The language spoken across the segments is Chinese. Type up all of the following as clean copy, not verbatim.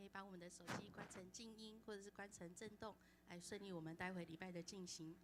可以把我们的手机关成静音，或者是关成震动，来顺利我们待会礼拜的进行。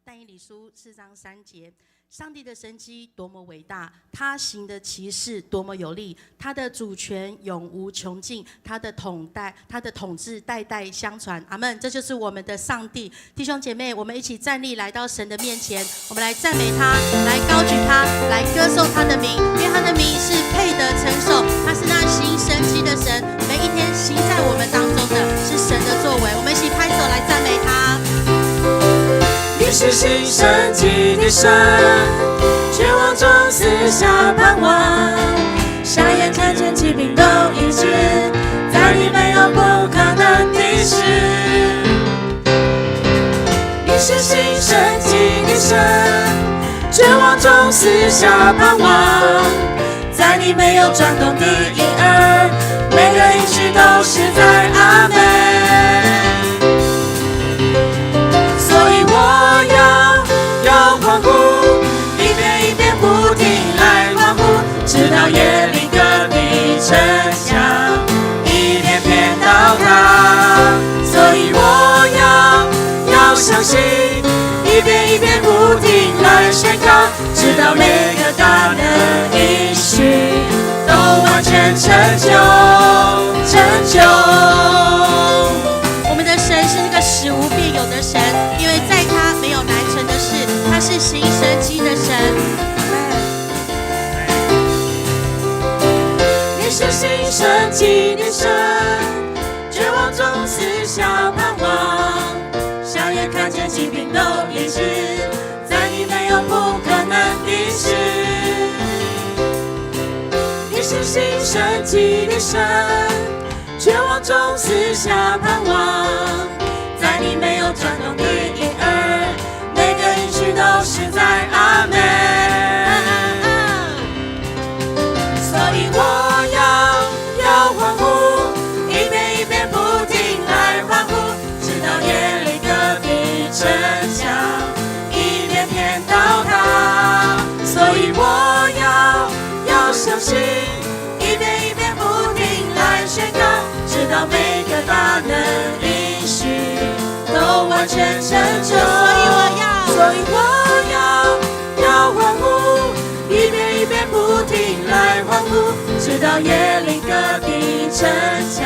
但以理书4章3节，上帝的神迹多么伟大，他行的奇事多么有力，他的主权永无穷尽，他的统治代代相传。阿们。这就是我们的上帝。弟兄姐妹，我们一起站立来到神的面前，我们来赞美他，来高举他，来歌颂他的名，因为他的名是配得承受，他是那行神迹的神，每一天行在我们当中的是神的作为。我们一起拍手来赞美他。你是行神迹的神，绝望中赐下盼望，瞎眼看见疾病都医治，在你没有不可能的事。你是行神迹的神，绝望中赐下盼望，在你没有转动的婴儿，每个应许都是在阿们。欢呼，一遍一遍不停来欢呼，直到耶利哥的城墙一片片倒塌。所以我要相信，一遍一遍不停来宣告，直到每个大能应许都完全成就。我们的神是那个使无变有的神，因为在他没有难成的事，他是行神迹的神。你是行神迹的神，绝望中赐下盼望，瞎眼看见疾病都医治，在你没有不可能的事。你是行神迹的神，绝望中赐下盼望，在你没有转动的婴儿，每个应许都是在阿们。所以我要欢呼，一遍一遍不停来欢呼，直到耶利哥的城墙一片片倒塌。所以我要相信，一遍一遍不停来宣告，直到每个大能应许都完全成就。所以我要欢呼，一遍一遍不停来欢呼，直到耶利哥的城墙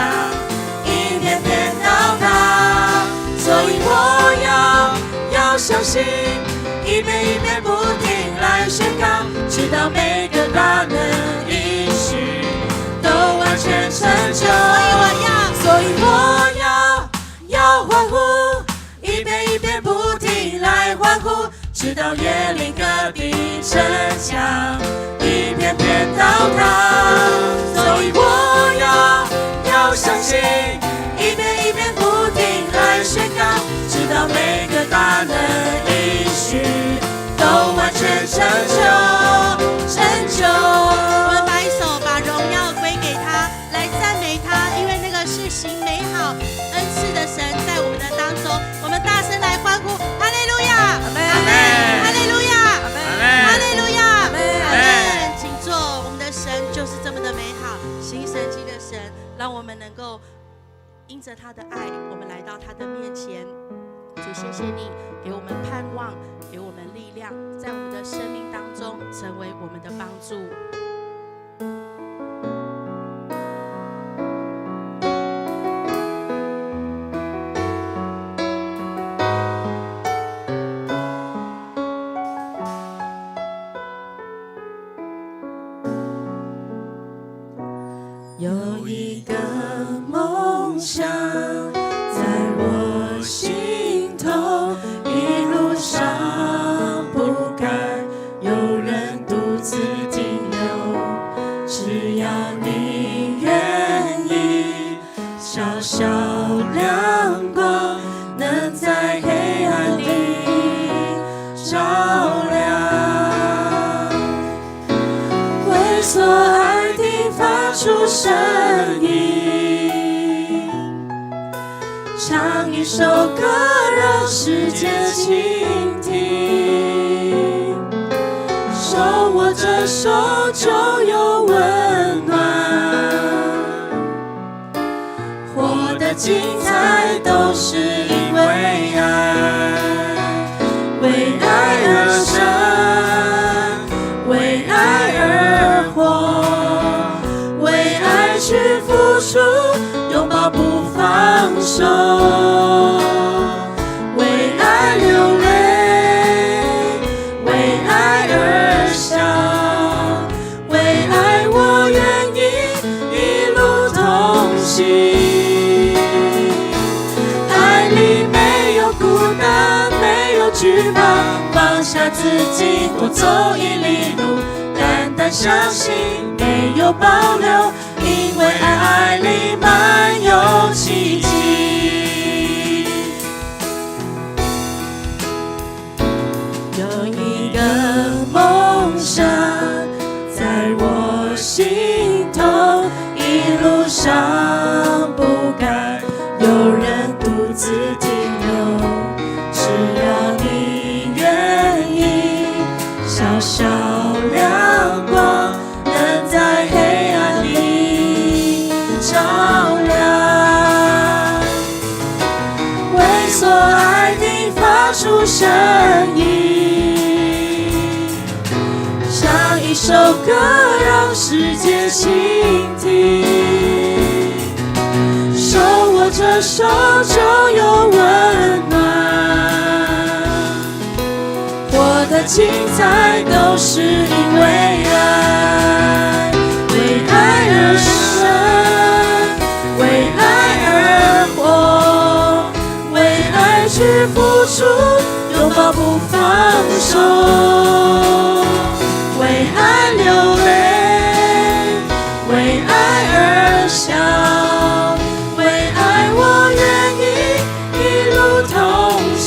一片片倒塌。所以我要相信，一遍一遍不停来宣告，直到每个大能应许都完全成就。所以我要欢呼，一遍一遍不停来欢呼，直到耶利哥的城墙一片片倒塌。所以我要相信，一遍一遍不停来宣告，直到每个大能应许都完全成就。我们把一手把荣耀归给他，来赞美他，因为那个是行美好恩赐的神在我们的当中。我们大声来欢呼，哈利路亚，阿们，哈利路亚，阿们，哈利路亚，阿们。请坐，我们的神就是这么的美好，行神迹的神，让我们能够因着他的爱，我们来到他的面前。主，谢谢你给我们盼望，给我们力量，在我们的生命当中成为我们的帮助。有一个梦想在我心头，一路上不该有人独自停留，只要你愿意，小小亮光能在黑暗里照亮，为所爱出声音，唱一首歌让世界倾听，手握着手就有温暖，活得精彩都是因为爱，为爱而生，为爱而活，为爱去付出，拥抱不放手，为爱流泪，为爱而笑，为爱我愿意一路同行。爱里没有孤单，没有惧怕，放下自己多走一里路，单单相信没有保留，因为爱里满有奇迹。有一个梦想在我心头，一路上不敢有人独自停留，只要你愿意，小小亮光能在黑暗里照亮，为所爱的发出声音，像一首歌让世界倾听，手握着手就有温暖，活得精彩都是因为爱，为爱而生，为爱而活，为爱去付出，拥抱不放手，为爱流泪，为爱而笑，为爱我愿意一路同行。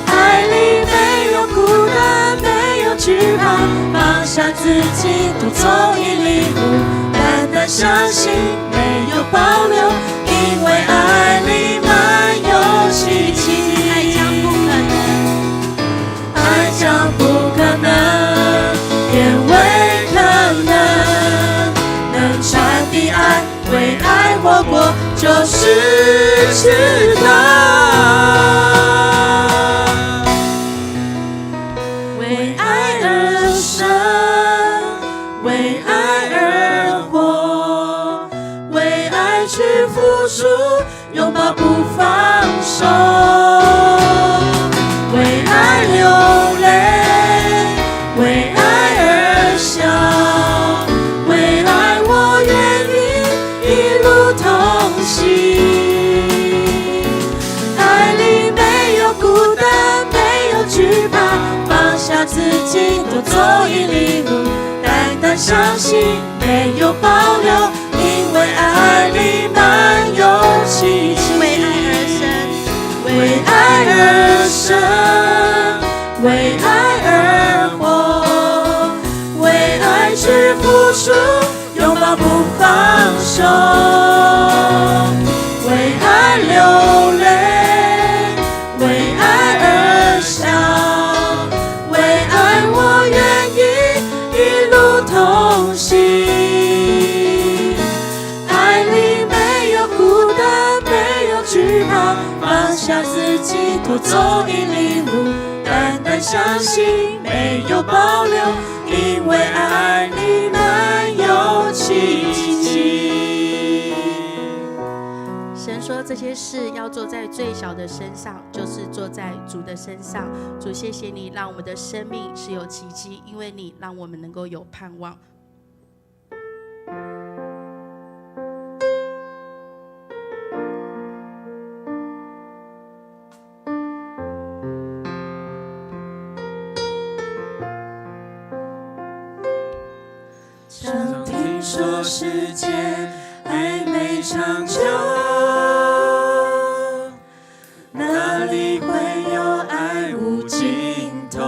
爱里没有孤单，没有惧怕，放下自己多走一里路，单单相信没有保留，因为爱里满有奇迹。爱将不可能变为可能，能传递爱，为爱活过就是值得，为爱而生，为爱而活，为爱去付出，拥抱不放手，为爱流泪，为爱而笑，为爱我愿意一路同行。爱里没有孤单，没有惧怕，放下自己多走一里路，单单相信没有保留，因为爱里满有奇迹。为爱而生，为爱而活，为爱去付出，拥抱不放手，为爱流泪，为爱而笑，为爱我愿意一路同行。爱里没有孤单，没有惧怕，放下自己多走一里路，单单相信没有保留，因为爱里满有奇迹。神说这些事要做在最小的身上，就是做在主的身上。主，谢谢你让我们的生命是有奇迹，因为你让我们能够有盼望。常听说世间爱没长久，哪里会有爱无尽头？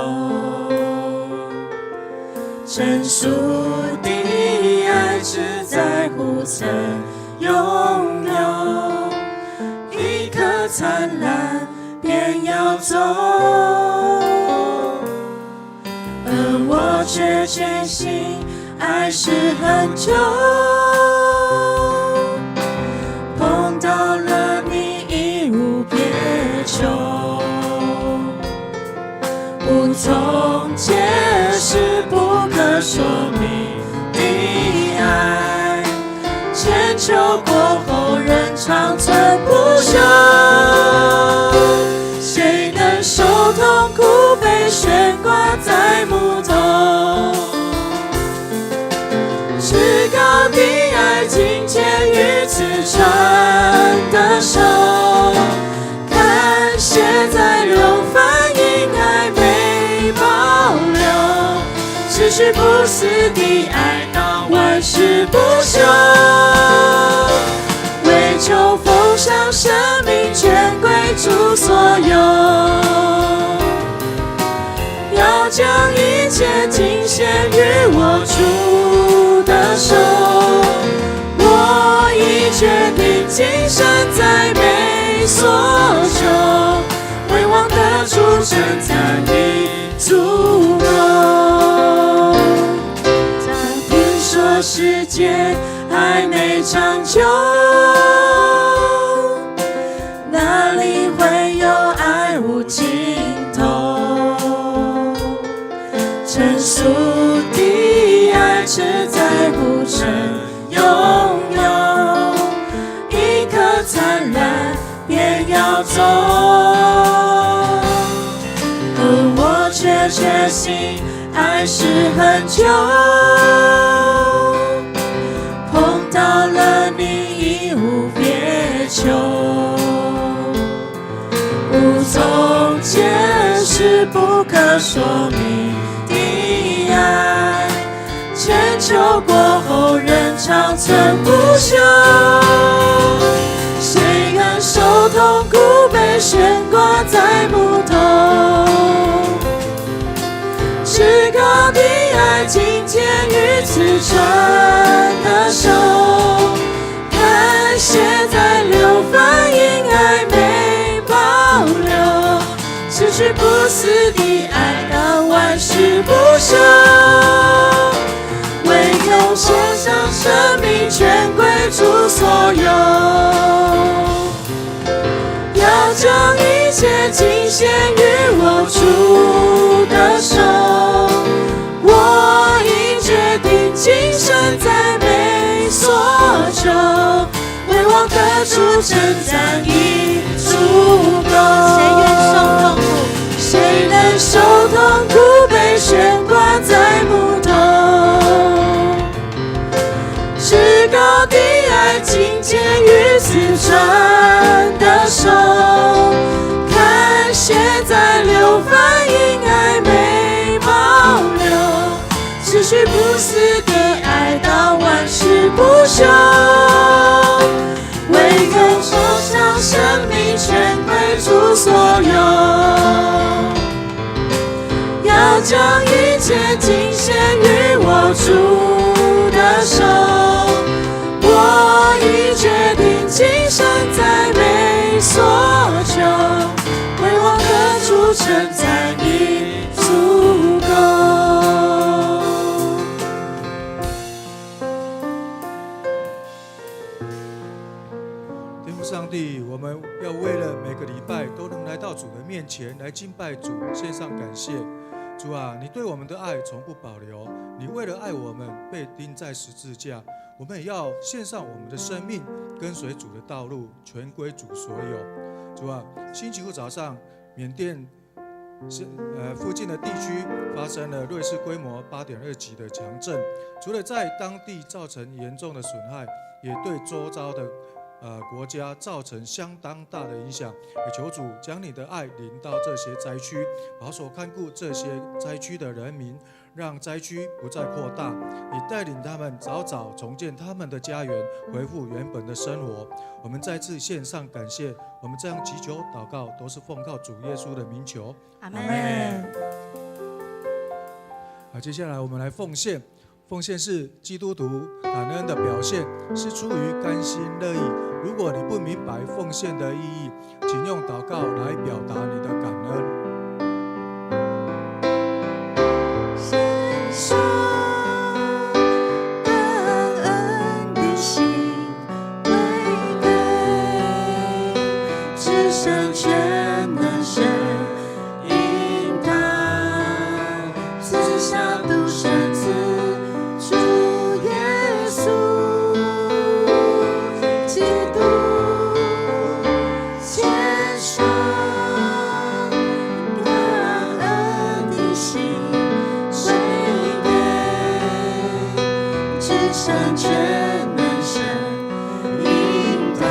成熟的生拥有。一颗灿烂便要走，而我却坚信爱是很久。碰到了你义无别求，无从解释不可说明的爱，千秋过后仍长存不朽。谁能受痛苦被悬挂在木头？至高的爱紧牵于此生的手，看血在流，反应爱没保留，持续不死的爱到万事不休。为求奉上生命全归主所有，要将一切尽献于我主的手。我已决定今生再没所求，为望得主称赞已足够。听说世间还没长久，哪里会有爱无尽头？成熟的爱实在不曾拥有，一颗灿烂便要走，而我却确信爱是很久。碰到了你义无别求，无从解释不可说明的爱，千秋过后仍长存不朽。谁能受痛苦被悬挂在木头？至高的爱紧牵于此生的手，看血在流，反应爱没保留，持续不死的爱到万事不休。唯有献上生命全归主所有，要将一切尽献于我主的手。我已决定今生再没所求，为望得主称赞已足够。谁能受痛苦被悬挂在木头？至高的爱紧牵于此生的手，看血在流，反应爱没保留，持续不死的爱到万事不休。唯有受伤生命全归主所有，要将一切尽献于我主的手。我已决定今生再没所求，为望得主称赞已足够。天父上帝，我们要为了每个礼拜都能来到主的面前来敬拜主，献上感谢。主啊，你对我们的爱从不保留，你为了爱我们被钉在十字架，我们也要献上我们的生命，跟随主的道路，全归主所有。主啊，星期五早上，缅甸附近的地区发生了瑞士规模8.2级的强震，除了在当地造成严重的损害，也对周遭的国家造成相当大的影响，也求主将你的爱临到这些灾区，保守看顾这些灾区的人民，让灾区不再扩大，也带领他们早早重建他们的家园，恢复原本的生活。我们再次献上感谢，我们这样祈求祷告，都是奉靠主耶稣的名求，阿们。接下来我们来奉献奉献是基督徒感恩的表现，是出于甘心乐意。如果你不明白奉献的意义，请用祷告来表达你的感恩。献上感恩的心，归给至圣全能神，应当赐下独生子主耶稣基督，献上感恩的心，归给至圣全能神，应当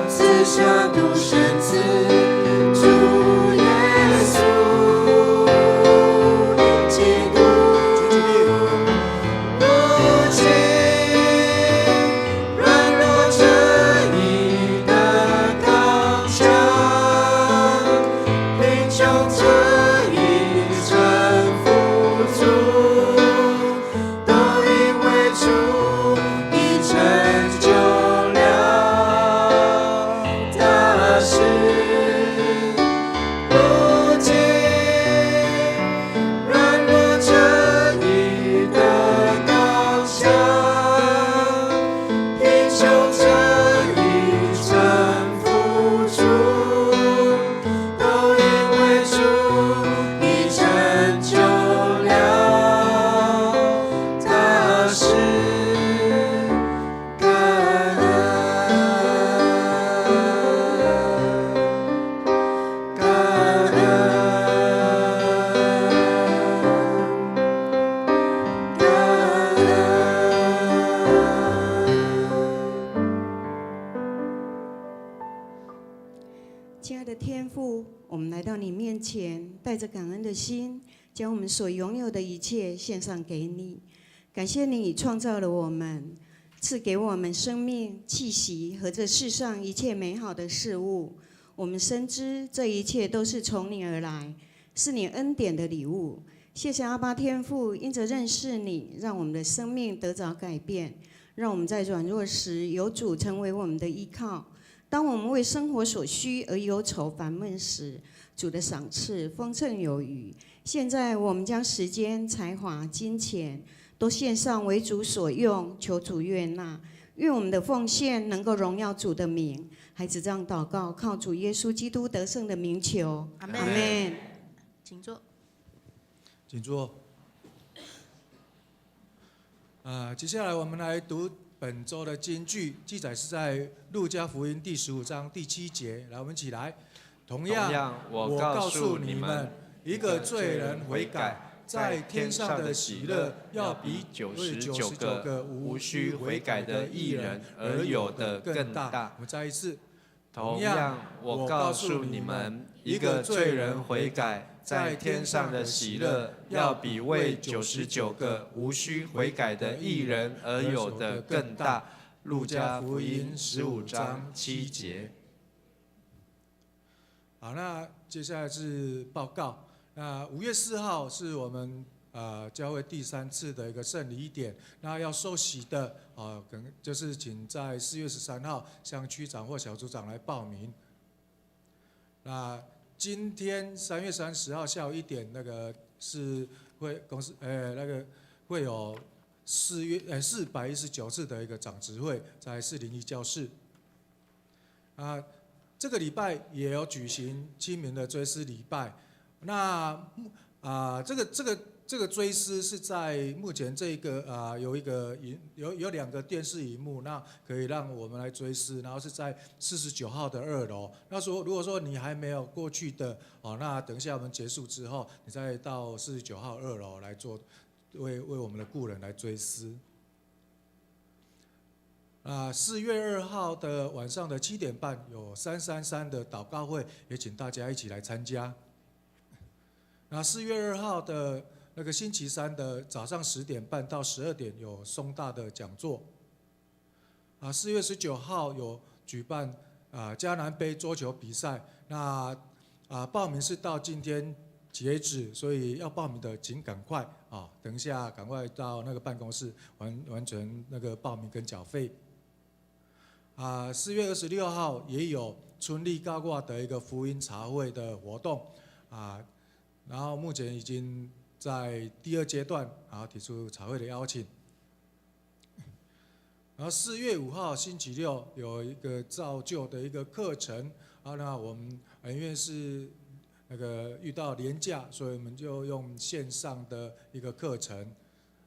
赐下独生子主耶稣基督。如今软弱着你的刚强，贫穷着已征服主，都因为主已成就了大事。如今软弱着你的刚强，贫穷着已征服主，都因为主已成就了大事。感恩，感恩，感亲爱的天父，我们来到你面前，带着感恩的心，将我们所拥有的一切献上给你。感谢你创造了我们，赐给我们生命、气息和这世上一切美好的事物。我们深知这一切都是从你而来，是你恩典的礼物。谢谢阿爸天父，因着认识你，让我们的生命得着改变，让我们在软弱时有主成为我们的依靠。当我们为生活所需而忧愁烦闷时，主的赏赐丰盛有余。现在我们将时间、才华、金钱都献上为主所用，求主悦纳。愿我们的奉献能够荣耀主的名。孩子这样祷告，靠主耶稣基督得胜的名求。阿们阿们。请坐。请坐。接下来我们来读本周的金句，记载是在路加福音第15章第7节。来，我们一起来。同样，我告诉你们，一个罪人悔改，在天上的喜乐，要比99个无需悔改的义人而有的更大。我们再一次。同样，我告诉你们，一个罪人悔改，在天上的喜乐，要比为99个无需悔改的义人而有的更大。路加福音15章7节。好，那接下来是报告。那5月4号是我们教会第3次的一个圣礼典。那要受洗的可能就是请在4月13号向区长或小组长来报名。那今天3月30号下午1点，那个是会公司那个会有419次的一个长执会，在401教室。这个礼拜也有举行清明的追思礼拜。那这个追思是在目前这个有2个电视荧幕，那可以让我们来追思，然后是在49号的2楼。那如果说你还没有过去的那等一下我们结束之后，你再到49号2楼来做为我们的故人来追思。4月2号的晚上的7点半有333的祷告会，也请大家一起来参加。4月2号的那个星期三的早上10点半到12点有松大的讲座。4月19号有举办嘉南杯桌球比赛，那报名是到今天截止，所以要报名的请赶快等一下赶快到那个办公室完成那个报名跟缴费。4月26号也有春丽高挂的一个福音茶会的活动然后目前已经在第2阶段提出茶会的邀请。然后4月5号星期六有一个造就的一个课程那我们因为是那个遇到连假，所以我们就用线上的一个课程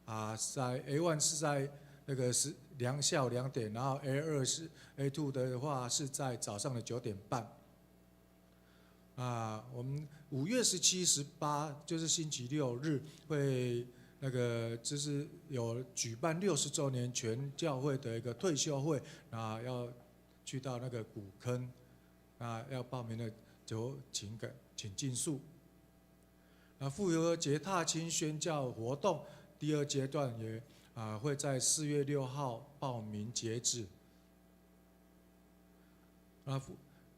在 A1 是在那个下午2点，然后 A2 是 A2 的话是在早上的9点半。我们5月17、18就是星期六日会那个就是有举办60周年全教会的一个退休会，要去到那个古坑，要报名的就请尽速。复活节踏青宣教活动第2阶段也会在4月6号报名截止。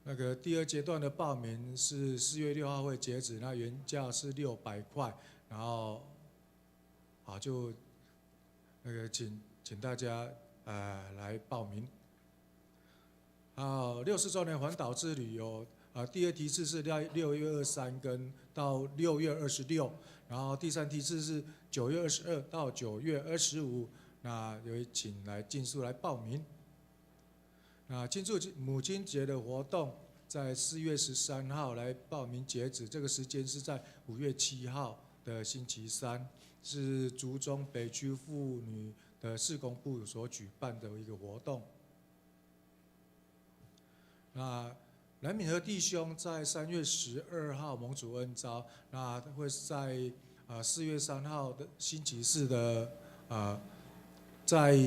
那个第2阶段的报名是4月6号会截止，那原价是600块，然后就那个请大家来报名。60周年环岛之旅有第2梯次是6月23跟到6月26，然后第3梯次是9月22到9月25，有请来尽速来报名。庆祝母亲节的活动在4月13号来报名截止，这个时间是在5月7号的星期三，是竹中北区妇女的事工部所举办的一个活动。南闽和弟兄在3月12号蒙主恩召，会在4月3号的星期四的在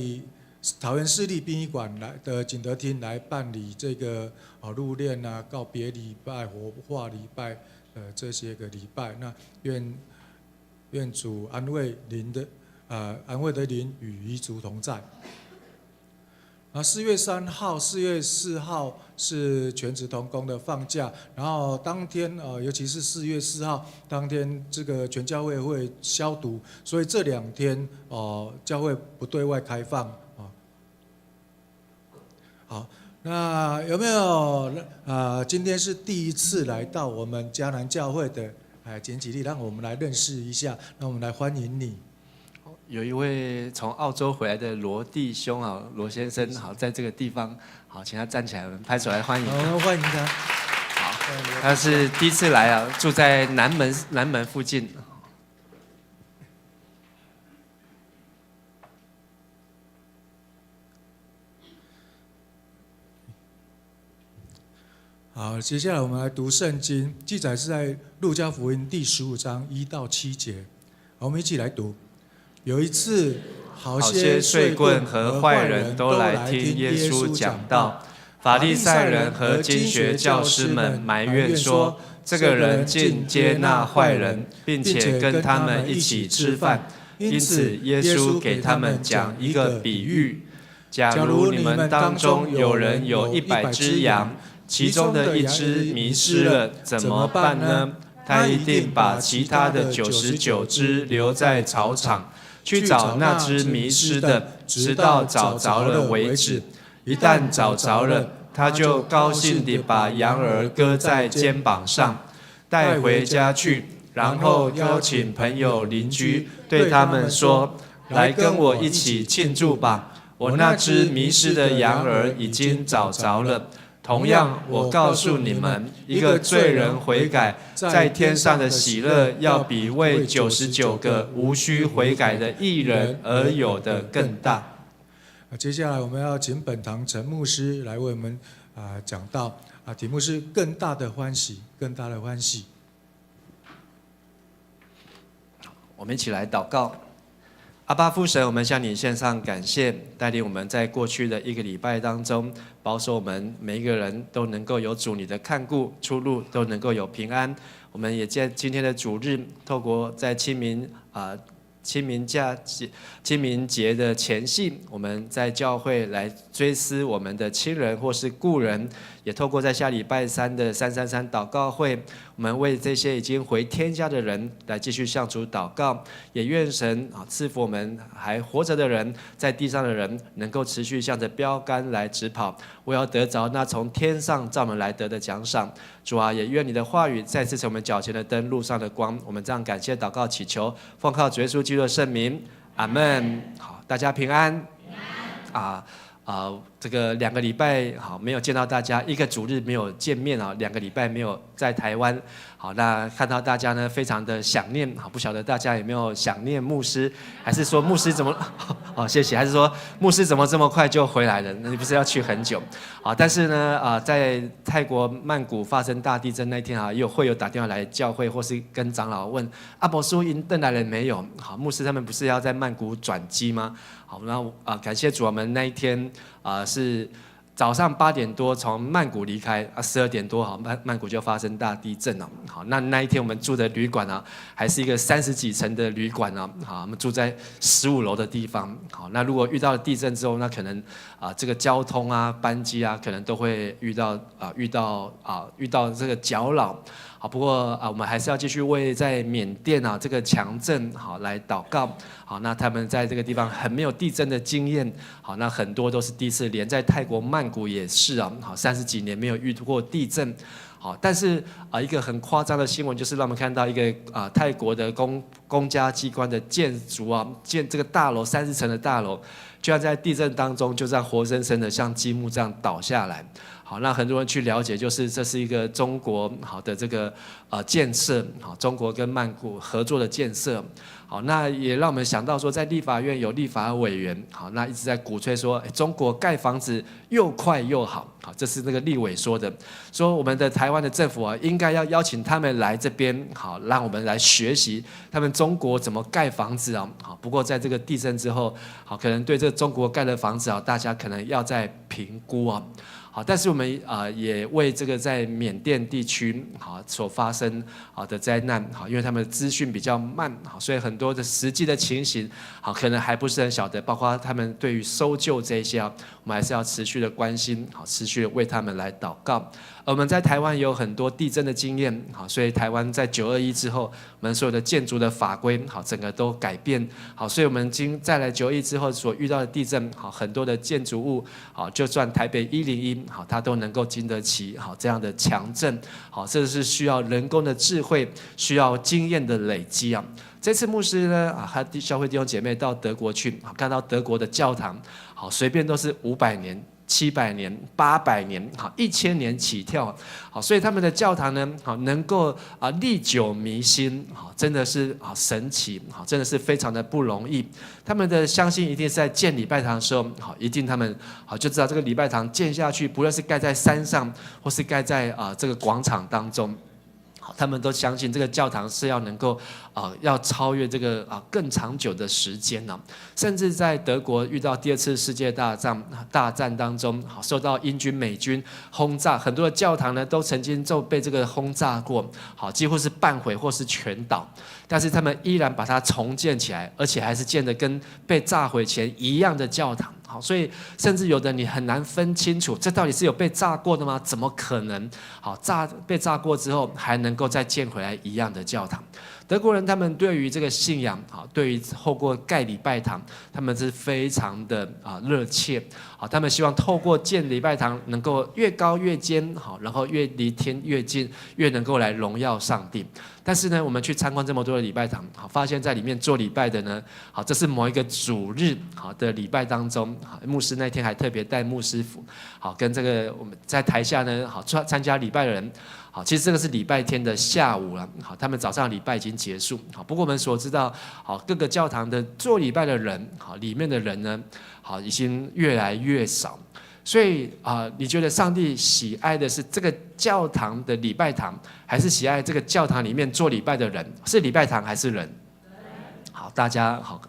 桃园市立殡仪馆的景德厅来办理这个入殓告别礼拜、火化礼拜这些个礼拜。愿主安慰的灵与遗族同在。4月3号、4月4号是全职同工的放假，然后当天尤其是4月4号当天，这个全教会会消毒，所以这2天教会不对外开放。好，那有没有今天是第一次来到我们迦南教会的捡起力，让我们来认识一下，让我们来欢迎你。有一位从澳洲回来的罗弟兄罗先生在这个地方请他站起来，我们拍手来欢迎。好，欢迎他。好，他是第一次来住在南门附近。好，接下来我们来读圣经，记载是在路加福音第15章1到7节。我们一起来读。有一次，好些税棍和坏人都来听耶稣讲道。法利赛人和经学教师们埋怨说，这个人竟接纳坏人，并且跟他们一起吃饭。因此，耶稣给他们讲一个比喻：假如你们当中有人有100只羊，其中的1只迷失了，怎么办呢？他一定把其他的99只留在草场，去找那只迷失的，直到找着了为止。一旦找着了，他就高兴地把羊儿搁在肩膀上，带回家去，然后邀请朋友邻居，对他们说：来跟我一起庆祝吧，我那只迷失的羊儿已经找着了。同样，我告诉你们，一个罪人悔改，在天上的喜乐要比为99个无需悔改的义人而有的更大。接下来我们要请本堂陈牧师来为我们讲道题目是更大的欢喜，更大的欢喜。我们一起来祷告。阿爸父神，我们向你献上感谢，带领我们在过去的1个礼拜当中，保守我们每一个人都能够有主你的看顾，出入都能够有平安。我们也在今天的主日，透过在清明节的前夕，我们在教会来追思我们的亲人或是故人，也透过在下礼拜3的333祷告会，我我们为这些已经回天家的人来继续向主祷告，也愿神赐福我们还活着的人，在地上的人能够持续向着标杆来直跑，我要得着那从天上照我们来得的奖赏。主啊，也愿你的话语再次成我们脚前的灯，路上的光。我们这样感谢祷告祈求，奉靠主耶稣基督的圣名，阿们。好，大家平安。这个2个礼拜好没有见到大家，1个主日没有见面2个礼拜没有在台湾。好，那看到大家呢非常的想念，好，不晓得大家有没有想念牧师，还是说牧师怎么谢谢，还是说牧师怎么这么快就回来了？那你不是要去很久？好，但是呢在泰国曼谷发生大地震那天也有会友打电话来教会，或是跟长老问阿伯叔因邓来了没有？好，牧师他们不是要在曼谷转机吗？好，那感谢主，我们那一天是早上8点多从曼谷离开，12点多曼谷就发生大地震了。好，那一天我们住的旅馆还是一个30几层的旅馆好，我们住在15楼的地方。好，那如果遇到了地震之后，那可能这个交通班机可能都会遇到这个搅扰。好，不过我们还是要继续为在缅甸这个强震来祷告。好，那他们在这个地方很没有地震的经验。好，那很多都是第一次，连在泰国曼谷也是好，30几年没有遇过地震。好，但是一个很夸张的新闻就是让我们看到一个泰国的公家机关的建筑建这个大楼30层的大楼，居然在地震当中就这样活生生的像积木这样倒下来。好，那很多人去了解，就是这是一个中国的这个建设，好，中国跟曼谷合作的建设。好，那也让我们想到说，在立法院有立法委员，好，那一直在鼓吹说，中国盖房子又快又好，好，这是那个立委说的，说我们的台湾的政府应该要邀请他们来这边，好，让我们来学习他们中国怎么盖房子好，不过在这个地震之后，好，可能对这个中国盖的房子大家可能要再评估好，但是我们也为这个在缅甸地区所发生的灾难，因为他们的资讯比较慢，所以很多的实际的情形可能还不是很晓得，包括他们对于搜救这一些我们还是要持续的关心，持续的为他们来祷告。我们在台湾也有很多地震的经验，所以台湾在921之后，我们所有的建筑的法规整个都改变，所以我们再来921之后所遇到的地震，很多的建筑物，就算台北101，它都能够经得起这样的强震，这是需要人工的智慧，需要经验的累积这次牧师呢，他教会弟兄姐妹到德国去，看到德国的教堂，随便都是500年。700年、800年、1000年起跳，所以他们的教堂呢，能够历久弥新，真的是神奇，真的是非常的不容易。他们的相信一定是在建礼拜堂的时候，一定他们就知道这个礼拜堂建下去，不论是盖在山上，或是盖在这个广场当中。他们都相信这个教堂是要能够要超越这个更长久的时间甚至在德国遇到第2次世界大战当中，受到英军美军轰炸，很多的教堂呢都曾经就被这个轰炸过，几乎是半毁或是全倒，但是他们依然把它重建起来，而且还是建得跟被炸毁前一样的教堂。好，所以甚至有的你很难分清楚，这到底是有被炸过的吗？怎么可能？好，被炸过之后还能够再建回来一样的教堂？德国人他们对于这个信仰，对于透过盖礼拜堂，他们是非常的热切。好，他们希望透过建礼拜堂，能够越高越尖，好，然后越离天越近，越能够来荣耀上帝。但是呢，我们去参观这么多的礼拜堂，好，发现在里面做礼拜的呢，好，这是某一个主日好的礼拜当中，牧师那天还特别带牧师服，好，跟这个我们在台下呢，好参加礼拜的人。好，其实这个是礼拜天的下午了。好，他们早上礼拜已经结束。好，不过我们所知道，好各个教堂的做礼拜的人，好里面的人呢，好已经越来越少。所以你觉得上帝喜爱的是这个教堂的礼拜堂，还是喜爱这个教堂里面做礼拜的人？是礼拜堂还是人？好，大家好，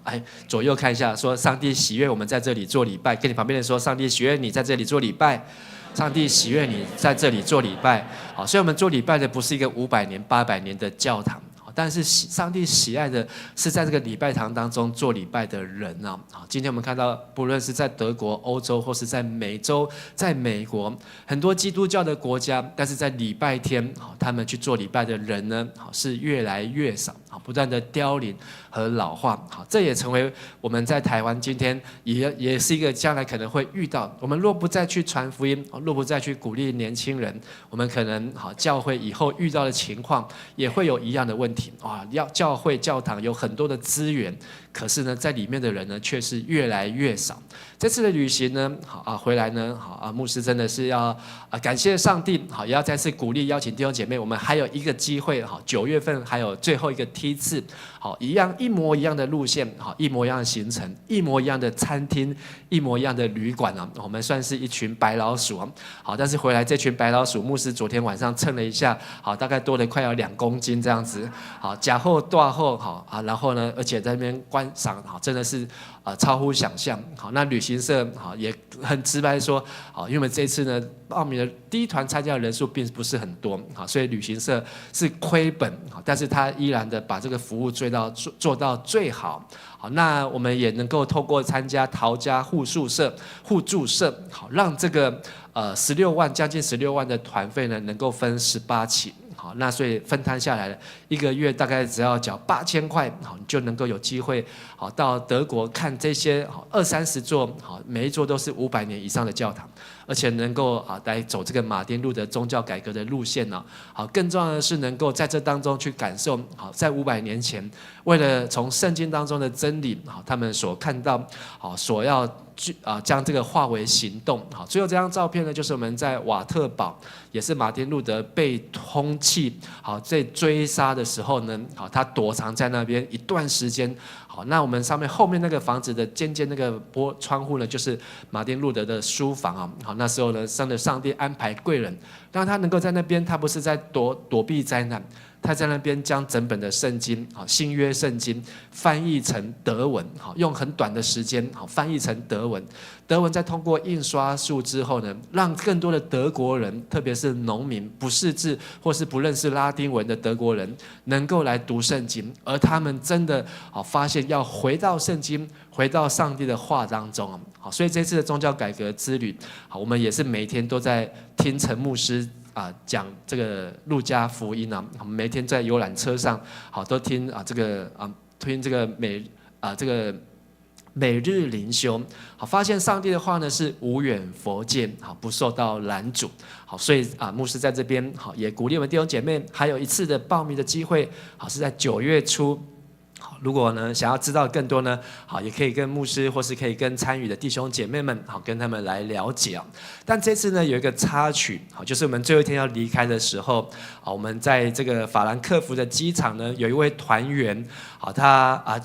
左右看一下，说上帝喜悦我们在这里做礼拜，跟你旁边的人说，上帝喜悦你在这里做礼拜。上帝喜悦你在这里做礼拜，好，所以我们做礼拜的不是一个500年、800年的教堂，但是上帝喜爱的是在这个礼拜堂当中做礼拜的人啊。今天我们看到，不论是在德国、欧洲，或是在美洲、在美国，很多基督教的国家，但是在礼拜天，他们去做礼拜的人呢，是越来越少，不断的凋零和老化。这也成为我们在台湾今天也是一个将来可能会遇到。我们若不再去传福音，若不再去鼓励年轻人，我们可能教会以后遇到的情况也会有一样的问题。教会教堂有很多的资源，可是呢，在里面的人呢，却是越来越少。这次的旅行呢，回来呢，牧师真的是要感谢上帝，也要再次鼓励邀请弟兄姐妹，我们还有一个机会，9月份还有最后一个梯次，一模一样的路线，一模一样的行程，一模一样的餐厅，一模一样的旅馆啊，我们算是一群白老鼠啊。但是回来这群白老鼠，牧师昨天晚上称了一下，大概多了快要2公斤这样子，假后大后然后呢，而且在那边观赏，真的是超乎想象。那旅行社也很直白说，因为我们这次呢报名的第一团参加的人数并不是很多，所以旅行社是亏本，但是他依然的把这个服务做到最好。那我们也能够透过参加陶家互助社，让这个16万将近16万的团费呢，能够分18期。那所以分摊下来了，1个月大概只要缴8000块，你就能够有机会到德国看这些20-30座，每一座都是500年以上的教堂，而且能够来走这个马丁路德宗教改革的路线呢。更重要的是能够在这当中去感受，在500年前，为了从圣经当中的真理，他们所看到，所要将这个化为行动。最后这张照片呢，就是我们在瓦特堡，也是马丁路德被通缉，在追杀的时候呢，他躲藏在那边一段时间。那我们后面那个房子的尖尖那个窗户呢，就是马丁路德的书房啊。那时候呢，上帝安排贵人，让他能够在那边，他不是在躲避灾难。他在那边将整本的圣经，新约圣经翻译成德文，用很短的时间翻译成德文。德文再通过印刷术之后呢，让更多的德国人，特别是农民、不识字或是不认识拉丁文的德国人，能够来读圣经，而他们真的发现要回到圣经，回到上帝的话当中。所以这次的宗教改革之旅，我们也是每天都在听陈牧师讲这个路加福音啊，我们每天在游览车上，都听听这个每日灵修，发现上帝的话呢是无远弗届，不受到拦阻。所以牧师在这边也鼓励我们弟兄姐妹，还有一次的报名的机会，是在9月初。如果呢想要知道更多呢，也可以跟牧师或是可以跟参与的弟兄姐妹们，跟他们来了解。但这次呢有一个插曲，就是我们最后一天要离开的时候，我们在这个法兰克福的机场呢，有一位团员，他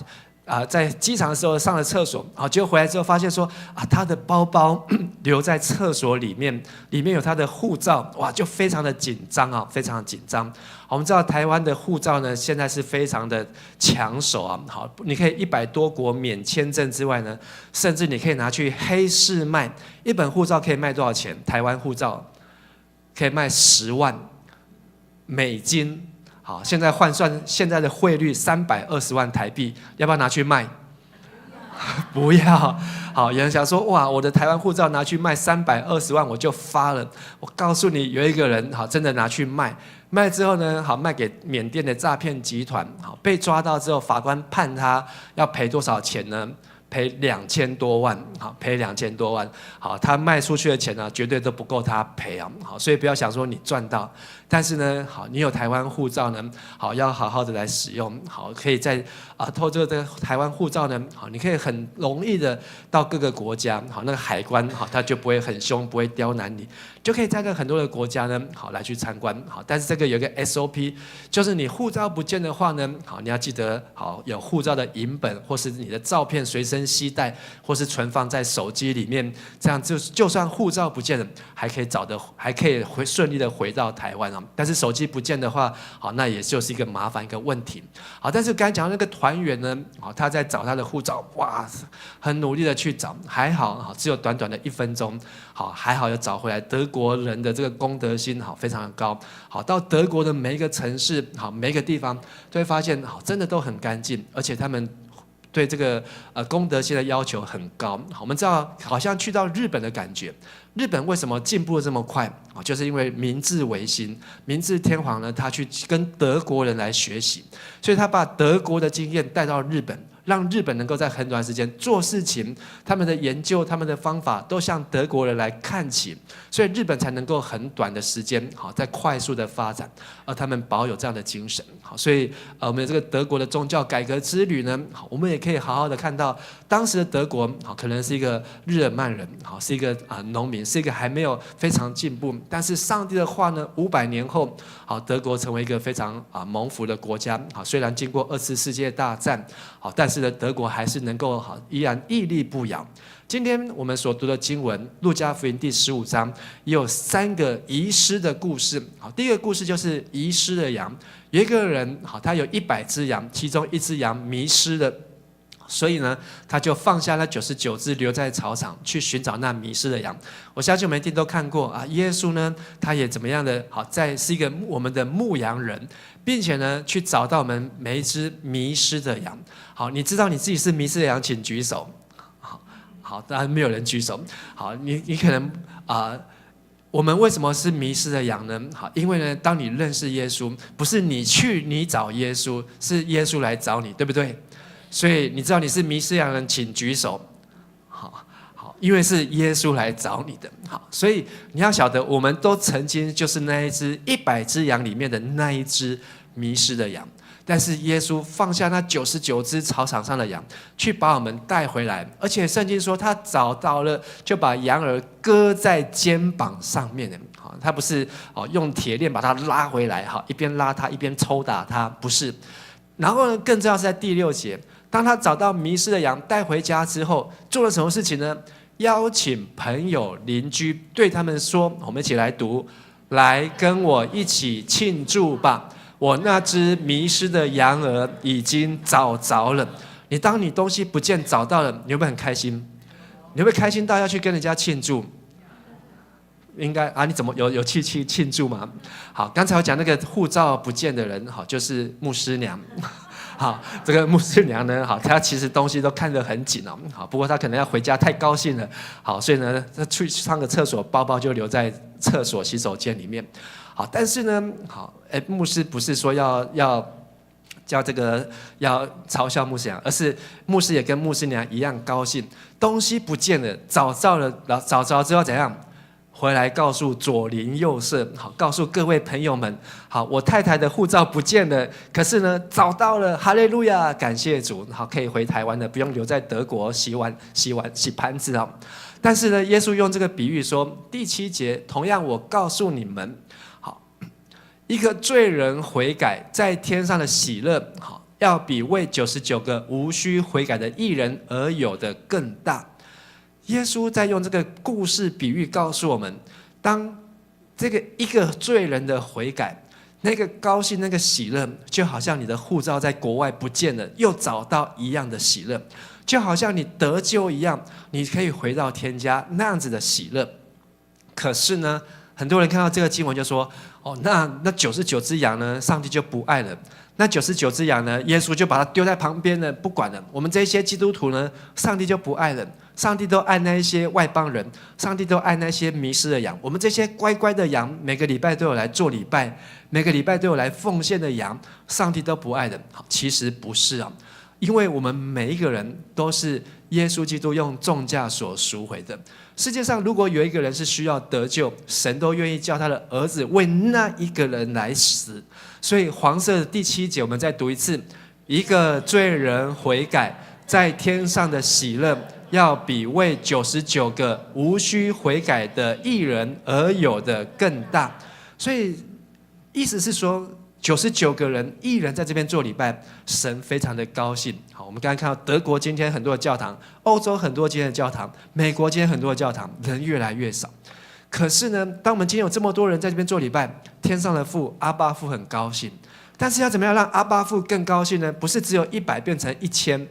在机场的时候上了厕所，结果回来之后发现说，他的包包留在厕所里面有他的护照，哇，就非常的紧张非常的紧张。我们知道台湾的护照呢，现在是非常的抢手好，你可以100多国免签证之外呢，甚至你可以拿去黑市卖，一本护照可以卖多少钱？台湾护照可以卖10万美金。好，现在换算现在的汇率320万台币，要不要拿去卖？不要。好，有人想说，哇，我的台湾护照拿去卖320万，我就发了。我告诉你，有一个人真的拿去卖之后呢，卖给缅甸的诈骗集团，被抓到之后，法官判他要赔多少钱呢？赔2000多万，赔2000多万。好，他卖出去的钱呢，绝对都不够他赔好，所以不要想说你赚到，但是呢，好，你有台湾护照呢，好，要好好的来使用，好，可以在透过这个台湾护照呢，好，你可以很容易的到各个国家，好，那个海关好，他就不会很凶，不会刁难你，就可以在很多的国家呢，好来去参观，好，但是这个有一个 SOP， 就是你护照不见的话呢，好，你要记得好有护照的影本或是你的照片随身身携带，或是存放在手机里面，这样就算护照不见了，还可以顺利的回到台湾啊。但是手机不见的话，好，那也就是一个麻烦一个问题。好，但是刚才讲那个团员呢，好，他在找他的护照，哇，很努力的去找，还好，只有短短的1分钟，好，还好有找回来。德国人的这个公德心，好，非常的高。好，到德国的每一个城市，好，每一个地方都会发现，好，真的都很干净，而且他们对这个公德心的要求很高。好，我们知道，好像去到日本的感觉。日本为什么进步的这么快？就是因为明治维新，明治天皇呢，他去跟德国人来学习，所以他把德国的经验带到日本，让日本能够在很短时间做事情，他们的研究、他们的方法都向德国人来看齐，所以日本才能够很短的时间，好，在快速的发展，而他们保有这样的精神。好，所以我们这个德国的宗教改革之旅呢，好，我们也可以好好的看到当时的德国，好，可能是一个日耳曼人，好，是一个农民，是一个还没有非常进步，但是上帝的话呢，500年后，好，德国成为一个非常蒙福的国家。好，虽然经过2次世界大战，好，但是呢，德国还是能够好，依然屹立不摇。今天我们所读的经文，路加福音第15章，也有3个遗失的故事。好，第一个故事就是遗失的羊。有一个人，好，他有100只羊，其中1只羊迷失了。所以呢，他就放下那99只，留在草场去寻找那迷失的羊。我相信我们一定都看过啊，耶稣呢，他也怎么样的好，是一个我们的牧羊人，并且呢，去找到我们每一只迷失的羊。好，你知道你自己是迷失的羊，请举手。好，当然没有人举手。好，你可能我们为什么是迷失的羊呢？好，因为呢，当你认识耶稣，不是你找耶稣，是耶稣来找你，对不对？所以你知道你是迷失羊人，请举手。好，因为是耶稣来找你的。好，所以你要晓得，我们都曾经就是那一只100只羊里面的那一只迷失的羊。但是耶稣放下那99只草场上的羊，去把我们带回来，而且圣经说他找到了，就把羊儿搁在肩膀上面的。好，他不是用铁链把他拉回来，好，一边拉他一边抽打他，不是。然后呢，更重要是在第6节，当他找到迷失的羊带回家之后，做了什么事情呢？邀请朋友邻居，对他们说，我们一起来读，来跟我一起庆祝吧。我那只迷失的羊儿已经找着了。当你东西不见找到了，你会不会很开心？你会不会开心到要去跟人家庆祝？应该你怎么有去庆祝吗？好，刚才我讲那个护照不见的人，好，就是牧师娘。好，这个牧师娘呢，好，她其实东西都看得很紧哦。好，不过她可能要回家太高兴了，好，所以呢，她去上个厕所，包包就留在厕所洗手间里面。好，但是呢，好，牧师不是说要这个要嘲笑牧师娘，而是牧师也跟牧师娘一样高兴，东西不见了，找着之后怎样？回来告诉左邻右舍，好，告诉各位朋友们，好，我太太的护照不见了，可是呢找到了，哈利路亚，感谢主，好，可以回台湾了，不用留在德国洗盘子啊。但是呢，耶稣用这个比喻说，第7节，同样我告诉你们，好，一个罪人悔改，在天上的喜乐，好，要比为99个无需悔改的义人而有的更大。耶稣在用这个故事比喻告诉我们，当这个一个罪人的悔改，那个高兴，那个喜乐，就好像你的护照在国外不见了，又找到一样的喜乐，就好像你得救一样，你可以回到天家那样子的喜乐。可是呢，很多人看到这个经文就说，那99只羊呢，上帝就不爱了。那99只羊呢，耶稣就把它丢在旁边了，不管了。我们这些基督徒呢，上帝就不爱了。上帝都爱那一些外邦人，上帝都爱那些迷失的羊。我们这些乖乖的羊，每个礼拜都有来做礼拜，每个礼拜都有来奉献的羊，上帝都不爱的。其实不是啊，因为我们每一个人都是耶稣基督用重价所赎回的。世界上如果有一个人是需要得救，神都愿意叫他的儿子为那一个人来死。所以黄色的第7节，我们再读一次：一个罪人悔改，在天上的喜乐，要比为99个无需悔改的义人而有的更大。所以意思是说， 99个人艺人在这边做礼拜，神非常的高兴。好，我们刚才看到德国今天很多的教堂，欧洲很多今天的教堂，美国今天很多的教堂，人越来越少。可是呢，当我们今天有这么多人在这边做礼拜，天上的父阿爸父很高兴。但是要怎么样让阿爸父更高兴呢？不是只有100变成1000，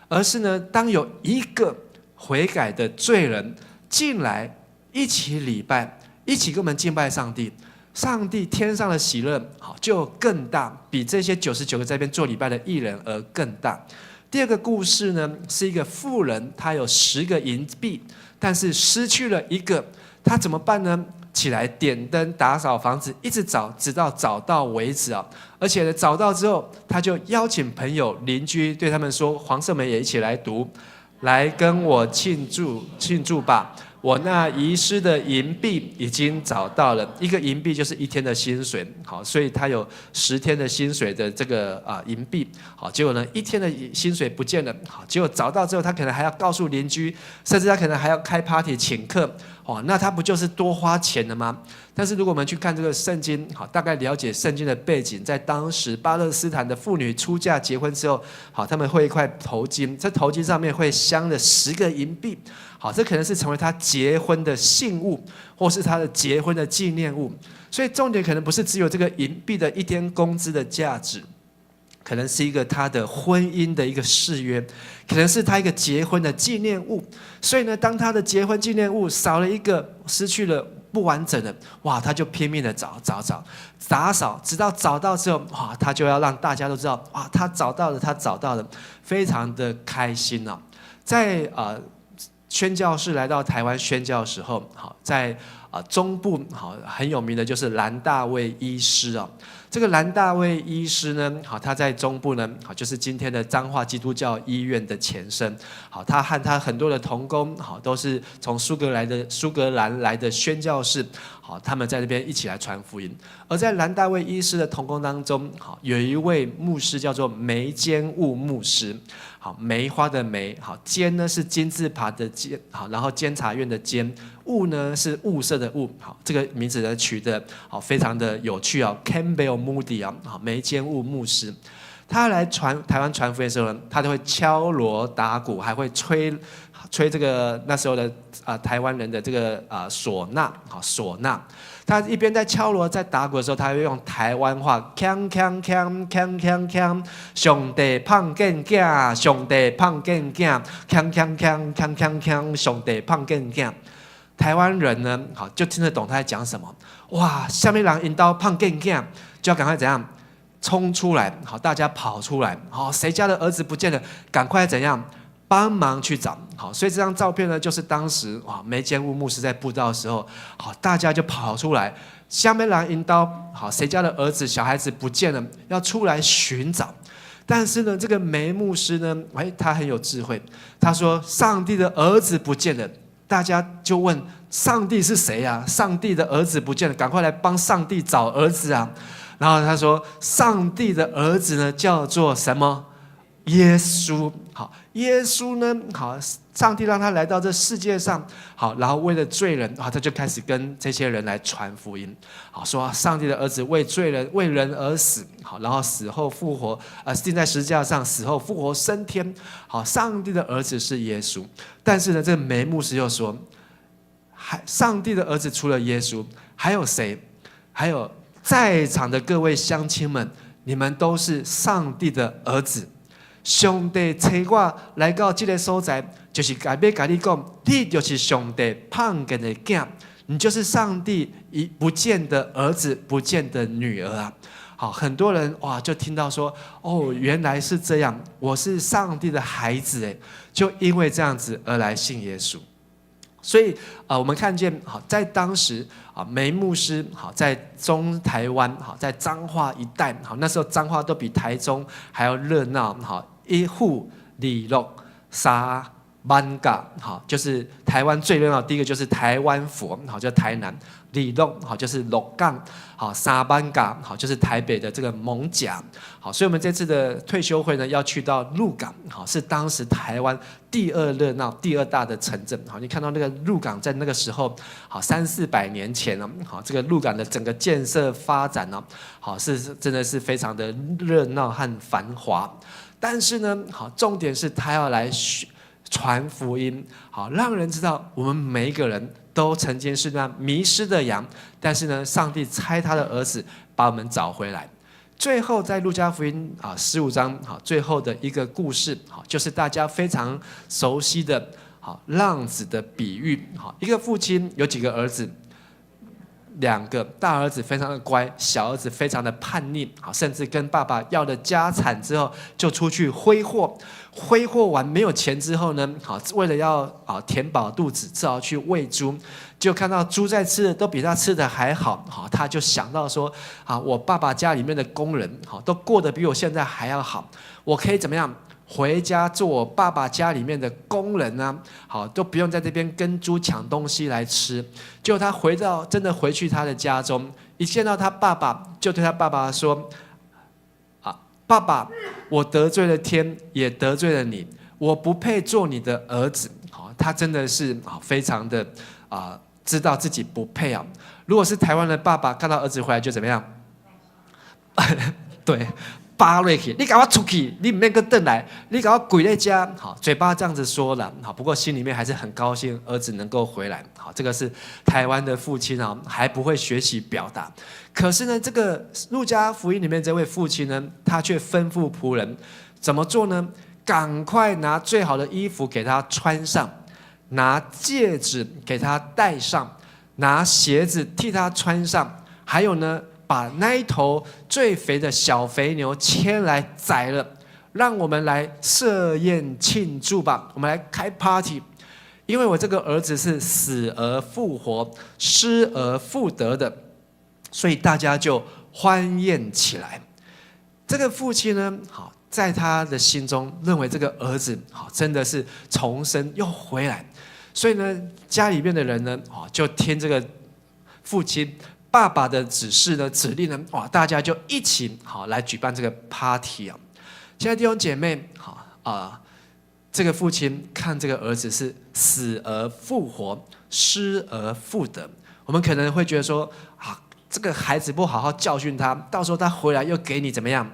而是呢，当有一个悔改的罪人进来一起礼拜，一起跟我们敬拜上帝，上帝天上的喜乐好就更大，比这些99个在这边做礼拜的艺人而更大。第二个故事呢，是一个妇人，她有10个银币，但是失去了一个，她怎么办呢？起来点灯打扫房子，一直找，直到找到为止啊！而且呢，找到之后，他就邀请朋友、邻居，对他们说：“黄色梅也一起来读，来跟我庆祝吧！我那遗失的银币已经找到了，一个银币就是1天的薪水，好，所以他有10天的薪水的这个银币，好，结果呢1天的薪水不见了，好，结果找到之后，他可能还要告诉邻居，甚至他可能还要开 party 请客，哦，那他不就是多花钱了吗？但是如果我们去看这个圣经，好，大概了解圣经的背景，在当时巴勒斯坦的妇女出嫁结婚之后，好，他们会一块头巾，这头巾上面会镶了10个银币。好，这可能是成为他结婚的信物，或是他的结婚的纪念物。所以重点可能不是只有这个银币的1天工资的价值，可能是一个他的婚姻的一个誓约，可能是他一个结婚的纪念物。所以呢，当他的结婚纪念物少了一个，失去了不完整的，哇，他就拼命的找，打扫，直到找到之后，哇，他就要让大家都知道，哇，他找到了，非常的开心哦。在宣教士来到台湾宣教的时候，好，在中部好很有名的就是蓝大卫医师啊。这个蓝大卫医师呢，好，他在中部呢，好，就是今天的彰化基督教医院的前身。好，他和他很多的同工，好，都是从苏格兰来的宣教士，好，他们在这边一起来传福音。而在蓝大卫医师的同工当中，好，有一位牧师叫做梅坚务牧师。好，梅花的梅，好，监呢是金字旁的监，好，然后监察院的监，物呢是物色的物，好，这个名字呢取得好非常的有趣啊 ，Campbell Moody 啊，好，梅坚务牧师，他来台湾传福音的时候呢，他都会敲锣打鼓，还会吹这个那时候的台湾人的这个唢呐，好，唢呐。他一边在敲锣在打鼓的时候，他会用台湾话，锵锵锵锵锵锵，上帝胖见囝，上帝胖见囝，锵锵锵锵锵锵，上帝胖见囝。台湾人呢，好就听得懂他在讲什么。哇，下面人引导胖见囝，就要赶快怎样冲出来，好，大家跑出来，好，谁家的儿子不见了，赶快怎样？帮忙去找，好，所以这张照片呢，就是当时哇梅坚务牧师在布道的时候，好，大家就跑出来，下面人引导，好，谁家的儿子小孩子不见了，要出来寻找。但是呢，这个梅牧师呢，他很有智慧，他说上帝的儿子不见了，大家就问上帝是谁啊？上帝的儿子不见了，赶快来帮上帝找儿子啊！然后他说，上帝的儿子呢，叫做什么？耶稣。好，耶稣呢，好，上帝让他来到这世界上，好，然后为了罪人，好，他就开始跟这些人来传福音，好，说上帝的儿子为罪人为人而死，好，然后死后复活，钉在十字架上，死后复活升天，好，上帝的儿子是耶稣。但是呢，这个梅牧师又说，上帝的儿子除了耶稣，还有谁？还有在场的各位乡亲们，你们都是上帝的儿子。上帝找我来到这个所在，就是要跟你讲，你就是上帝胖见的囝，你就是上帝不见的儿子，不见的女儿啊！好，很多人哇就听到说，哦，原来是这样，我是上帝的孩子哎，就因为这样子而来信耶稣。所以我们看见好，在当时梅牧师好，在中台湾好，在彰化一带好，那时候彰化都比台中还要热闹好，一户二鹿三艋舺，好，就是台湾最热闹。第一个就是台湾佛，好，就台南；里鹿，好，就是鹿港；好，三艋舺，好，就是台北的这个艋舺。好，所以我们这次的退休会呢，要去到鹿港，好，是当时台湾第二热闹、第二大的城镇。好，你看到那个鹿港在那个时候，好300-400年前呢，好，这个鹿港的整个建设发展呢，好是真的是非常的热闹和繁华。但是呢，好，重点是他要来传福音，好，让人知道我们每一个人都曾经是那迷失的羊，但是呢，上帝差他的儿子把我们找回来。最后在路加福音15章，好，最后的一个故事，好，就是大家非常熟悉的好浪子的比喻。好，一个父亲有几个儿子，2个，大儿子非常的乖，小儿子非常的叛逆，好，甚至跟爸爸要了家产之后就出去挥霍，挥霍完没有钱之后呢，好，为了要填饱肚子，只好去喂猪，就看到猪在吃的都比他吃的还好，好，他就想到说，我爸爸家里面的工人，好，都过得比我现在还要好，我可以怎么样？回家做我爸爸家里面的工人啊，好，都不用在这边跟猪抢东西来吃。结果他真的回去他的家中，一见到他爸爸，就对他爸爸说：“爸爸，我得罪了天，也得罪了你，我不配做你的儿子。”好，他真的是非常的知道自己不配啊。如果是台湾的爸爸看到儿子回来就怎么样？对。扒落去，你给我出去，你唔免个回来，你给我跪在家。好，嘴巴这样子说了，好，不过心里面还是很高兴，儿子能够回来。好，这个是台湾的父亲啊，还不会学习表达。可是呢，这个路加福音里面这位父亲呢，他却吩咐仆人怎么做呢？赶快拿最好的衣服给他穿上，拿戒指给他戴上，拿鞋子替他穿上，还有呢，把那一头最肥的小肥牛牵来宰了，让我们来设宴庆祝吧，我们来开 party。因为我这个儿子是死而复活、失而复得的，所以大家就欢宴起来。这个父亲呢，好，在他的心中认为这个儿子好真的是重生又回来，所以呢，家里面的人呢，就听这个父亲爸爸的指示呢、指令呢，大家就一起好来举办这个 party 啊！亲爱的弟兄姐妹，这个父亲看这个儿子是死而复活、失而复得，我们可能会觉得说，这个孩子不好好教训他，到时候他回来又给你怎么样？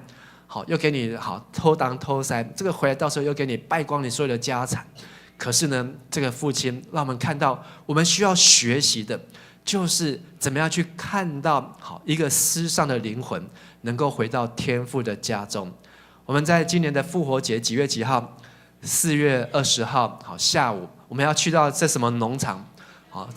好，又给你好偷当偷塞，这个回来到时候又给你败光你所有的家产。可是呢，这个父亲让我们看到，我们需要学习的。就是怎么样去看到好一个失丧的灵魂能够回到天父的家中。我们在今年的复活节几月几号？4月20号，好，下午我们要去到这什么农场？好，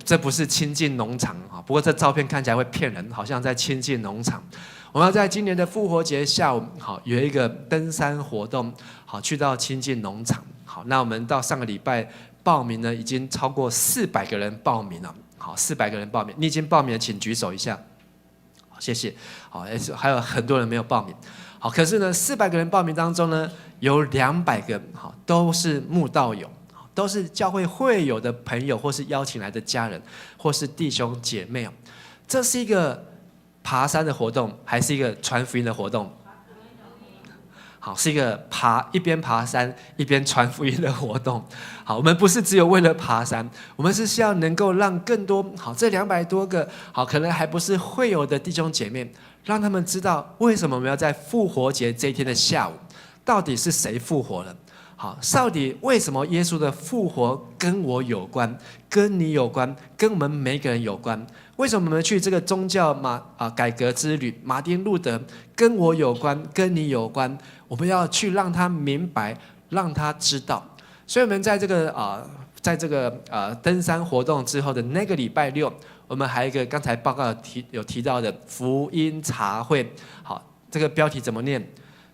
这不是亲近农场啊，不过这照片看起来会骗人，好像在亲近农场。我们要在今年的复活节下午，好，有一个登山活动，好，去到亲近农场。好，那我们到上个礼拜报名呢，已经超过400个人报名了。好，400个人报名，你已经报名了，请举手一下。好，谢谢。好，还有很多人没有报名。好，可是呢，400个人报名当中呢，有200个好都是慕道友，都是教会会友的朋友，或是邀请来的家人，或是弟兄姐妹。这是一个爬山的活动，还是一个传福音的活动？好，是一个一边爬山一边传福音的活动。好，我们不是只有为了爬山，我们是希望能够让更多好这200多个好可能还不是会友的弟兄姐妹，让他们知道为什么我们要在复活节这一天的下午，到底是谁复活了？好，到底为什么耶稣的复活跟我有关，跟你有关，跟我们每个人有关？为什么我们去这个宗教改革之旅，马丁路德跟我有关，跟你有关？我们要去让他明白，让他知道。所以我们在这个登山活动之后的那个礼拜六，我们还有一个刚才报告有提到的福音茶会。好，这个标题怎么念？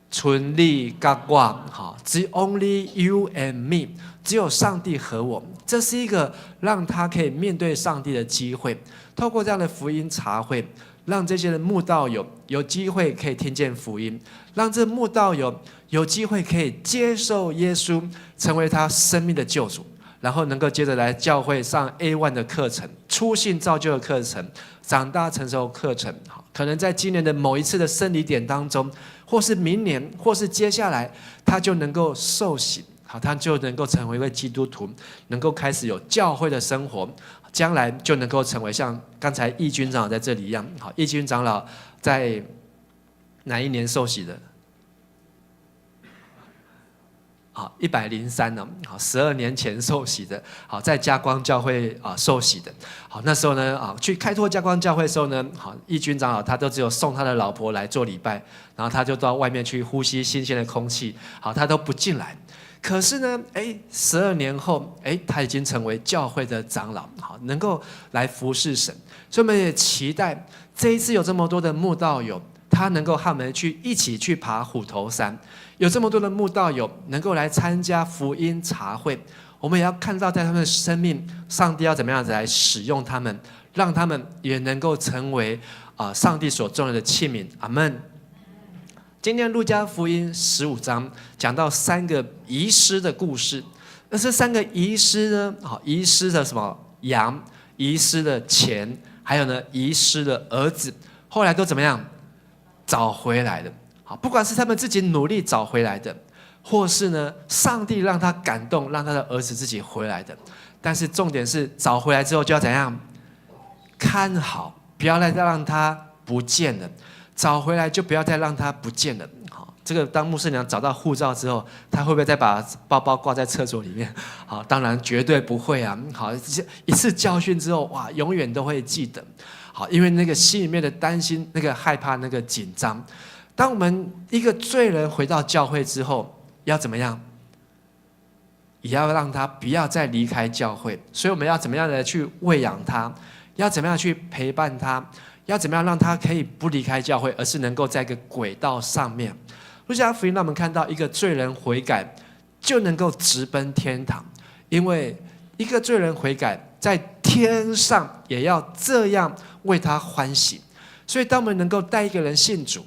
纯你甲我，好，只 only you and me， 只有上帝和我。这是一个让他可以面对上帝的机会。透过这样的福音茶会，让这些的慕道友有机会可以听见福音，让这慕道友有机会可以接受耶稣，成为他生命的救主，然后能够接着来教会上 A1 的课程、初信造就的课程、长大成熟的课程。可能在今年的某一次的生理点当中，或是明年，或是接下来，他就能够受洗，他就能够成为一位基督徒，能够开始有教会的生活，将来就能够成为像刚才义军长老在这里一样。义军长老在哪一年受洗的？103呢，12年前受洗的，在嘉光教会受洗的。那时候呢去开拓嘉光教会的时候呢，义军长老他都只有送他的老婆来做礼拜，然后他就到外面去呼吸新鲜的空气，他都不进来。可是呢，12年后，他已经成为教会的长老，能够来服侍神。所以我们也期待这一次有这么多的慕道友，他能够和我们一起去爬虎头山。有这么多的慕道友能够来参加福音茶会，我们也要看到在他们的生命，上帝要怎么样子来使用他们，让他们也能够成为上帝所重要的器皿。阿们。今天路加福音15章讲到3个遗失的故事，那这3个遗失呢，遗失的什么羊，遗失的钱，还有呢遗失的儿子，后来都怎么样找回来的。不管是他们自己努力找回来的，或是呢上帝让他感动，让他的儿子自己回来的，但是重点是找回来之后就要怎样看好，不要再让他不见了。找回来就不要再让他不见了。这个当牧师娘找到护照之后，他会不会再把包包挂在厕所里面？当然绝对不会啊。一次教训之后，哇，永远都会记得。因为那个心里面的担心、那个害怕、那个紧张。当我们一个罪人回到教会之后，要怎么样？也要让他不要再离开教会。所以我们要怎么样的去喂养他？要怎么样去陪伴他？要怎么样让他可以不离开教会，而是能够在一个轨道上面？路加福音让我们看到一个罪人悔改就能够直奔天堂，因为一个罪人悔改在天上也要这样为他欢喜。所以当我们能够带一个人信主，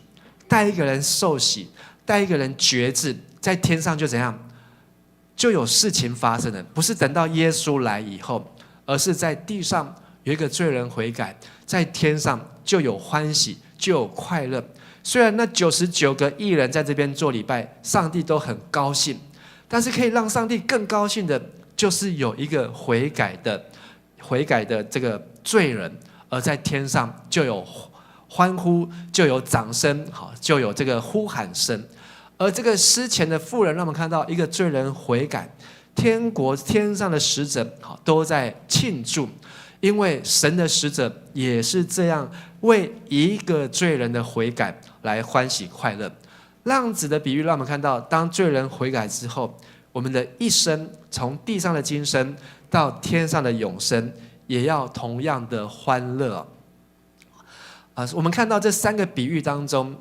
带一个人受洗，带一个人决志，在天上就怎样？就有事情发生了，不是等到耶稣来以后，而是在地上有一个罪人悔改，在天上就有欢喜，就有快乐。虽然那99个义人在这边做礼拜，上帝都很高兴，但是可以让上帝更高兴的，就是有一个悔改的这个罪人，而在天上就有欢呼，就有掌声，就有这个呼喊声。而这个失钱的妇人，让我们看到一个罪人悔改，天上的使者都在庆祝，因为神的使者也是这样为一个罪人的悔改来欢喜快乐。浪子的比喻让我们看到，当罪人悔改之后，我们的一生从地上的今生到天上的永生，也要同样的欢乐。我们看到这3个比喻当中，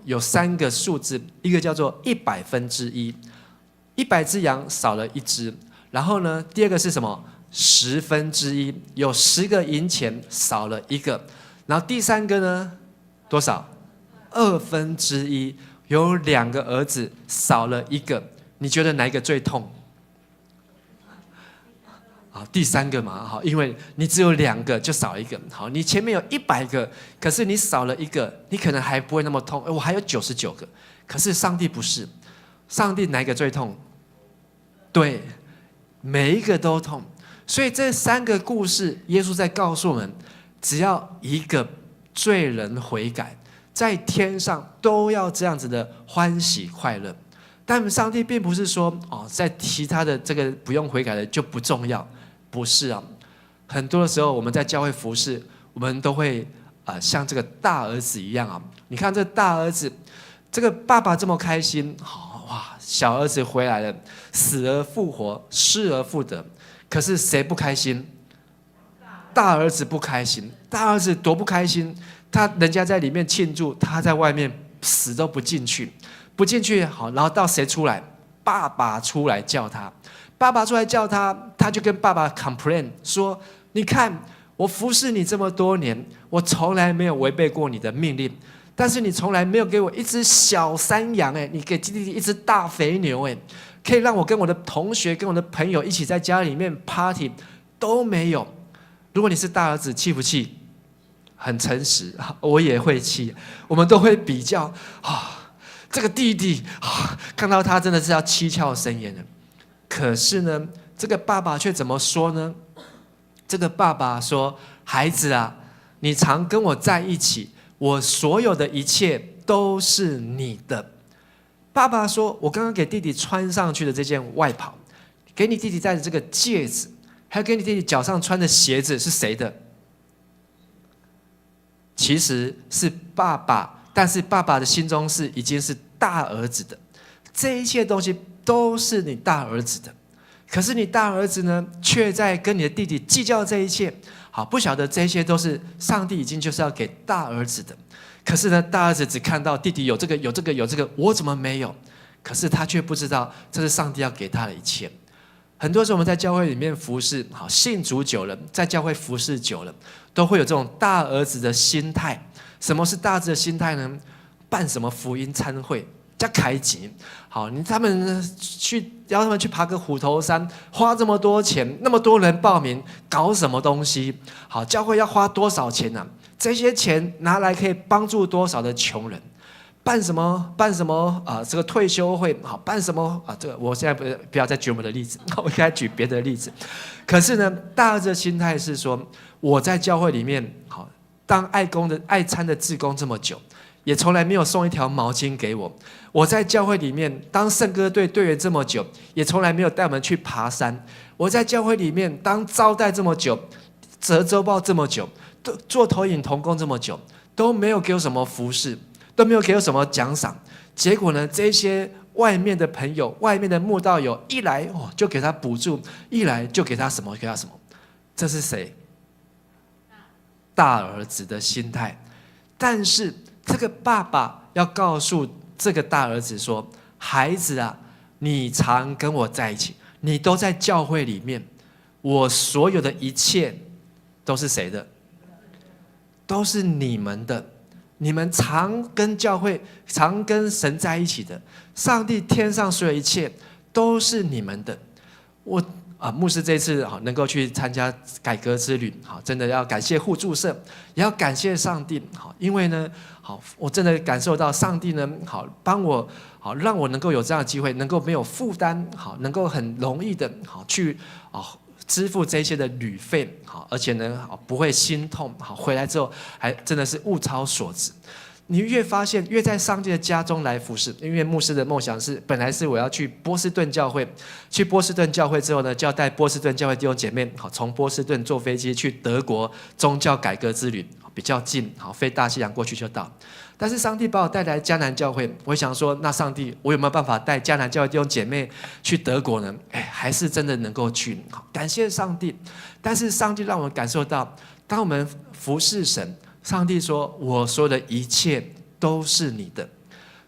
有3个数字，一个叫做100%，100只羊少了1只。然后呢，第二个是什么？1/10，有10个银钱少了1个。然后第3个呢，多少？1/2，有2个儿子少了1个。你觉得哪一个最痛？第3个嘛，因为你只有2个就少1个。好，你前面有100个，可是你少了1个，你可能还不会那么痛。我还有99个，可是上帝不是，上帝哪一个最痛？对，每一个都痛。所以这3个故事，耶稣在告诉我们，只要一个罪人悔改，在天上都要这样子的欢喜快乐。但上帝并不是说在其他的这个不用悔改的就不重要。不是啊，很多的时候我们在教会服事，我们都会像这个大儿子一样啊。你看这大儿子，这个爸爸这么开心，哇，小儿子回来了，死而复活，失而复得。可是谁不开心？大儿子不开心。大儿子多不开心，人家在里面庆祝，他在外面死都不进去，好，然后到谁出来？爸爸出来叫他。爸爸出来叫他，他就跟爸爸 complain 说：“你看，我服侍你这么多年，我从来没有违背过你的命令，但是你从来没有给我一只小山羊，你给弟弟一只大肥牛，可以让我跟我的同学、跟我的朋友一起在家里面 party， 都没有。如果你是大儿子，气不气？很诚实，我也会气，我们都会比较这个弟弟看到他真的是要七窍生烟的。可是呢，这个爸爸却怎么说呢？这个爸爸说：“孩子啊，你常跟我在一起，我所有的一切都是你的。”爸爸说：“我刚刚给弟弟穿上去的这件外袍，给你弟弟戴的这个戒指，还有给你弟弟脚上穿的鞋子是谁的？其实是爸爸，但是爸爸的心中已经是大儿子的，这一切东西都是你大儿子的。可是你大儿子呢，却在跟你的弟弟计较这一切。不晓得这些都是上帝已经就是要给大儿子的。可是呢，大儿子只看到弟弟有这个，我怎么没有？可是他却不知道这是上帝要给他的一切。很多时候我们在教会里面服侍，信主久了，在教会服侍久了，都会有这种大儿子的心态。什么是大儿子的心态呢？办什么福音餐会，加开集，他们要他们去爬个虎头山，花这么多钱，那么多人报名，搞什么东西？教会要花多少钱啊？这些钱拿来可以帮助多少的穷人？办什么这个退休会，办什么这个我现在不要再举我们的例子，我应该举别的例子。可是呢，大儿子的心态是说，我在教会里面当爱餐的志工这么久，也从来没有送一条毛巾给我。我在教会里面当圣歌队队员这么久，也从来没有带我们去爬山。我在教会里面当招待这么久，折周报这么久，做投影同工这么久，都没有给我什么服事，都没有给我什么奖赏。结果呢，这些外面的朋友、外面的慕道友一来就给他补助，一来就给他什么。这是谁？大儿子的心态。但是这个爸爸要告诉这个大儿子说：“孩子啊，你常跟我在一起，你都在教会里面，我所有的一切都是谁的？都是你们的。你们常跟教会、常跟神在一起的，上帝天上所有一切都是你们的。”牧师这次能够去参加改革之旅，真的要感谢互助社，也要感谢上帝。因为呢，我真的感受到上帝呢，帮我，让我能够有这样的机会，能够没有负担，能够很容易的去支付这些的旅费，而且呢不会心痛，回来之后还真的是物超所值。你越发现越在上帝的家中来服侍，因为牧师的梦想是本来是我要去波士顿教会，去波士顿教会之后呢，就要带波士顿教会弟兄姐妹从波士顿坐飞机去德国宗教改革之旅，比较近，飞大西洋过去就到。但是上帝把我带来迦南教会，我想说，那上帝，我有没有办法带迦南教会弟兄姐妹去德国呢？还是真的能够去，感谢上帝。但是上帝让我们感受到，当我们服侍神，上帝说：“我所有的一切都是你的。”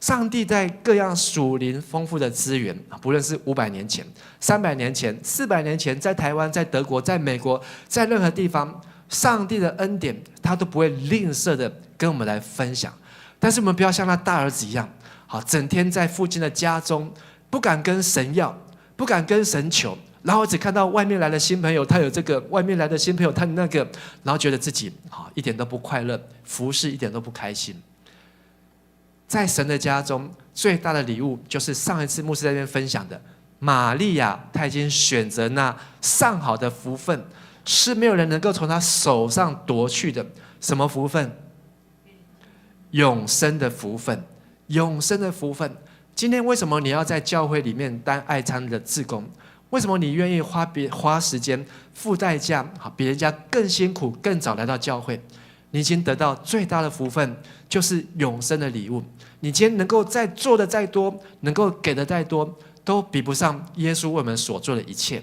上帝在各样属灵丰富的资源，不论是500年前、300年前、400年前，在台湾、在德国、在美国，在任何地方，上帝的恩典他都不会吝啬的跟我们来分享。但是我们不要像那大儿子一样，整天在父亲的家中，不敢跟神要，不敢跟神求。然后只看到外面来的新朋友，他有这个；外面来的新朋友，他有那个，然后觉得自己一点都不快乐，服侍一点都不开心。在神的家中，最大的礼物就是上一次牧师在那边分享的，玛利亚她已经选择那上好的福分，是没有人能够从她手上夺去的。什么福分？永生的福分，永生的福分。今天为什么你要在教会里面当爱餐的志工？为什么你愿意花时间付代价，比人家更辛苦更早来到教会？你已经得到最大的福分，就是永生的礼物。你今天能够再做的再多，能够给的再多，都比不上耶稣为我们所做的一切。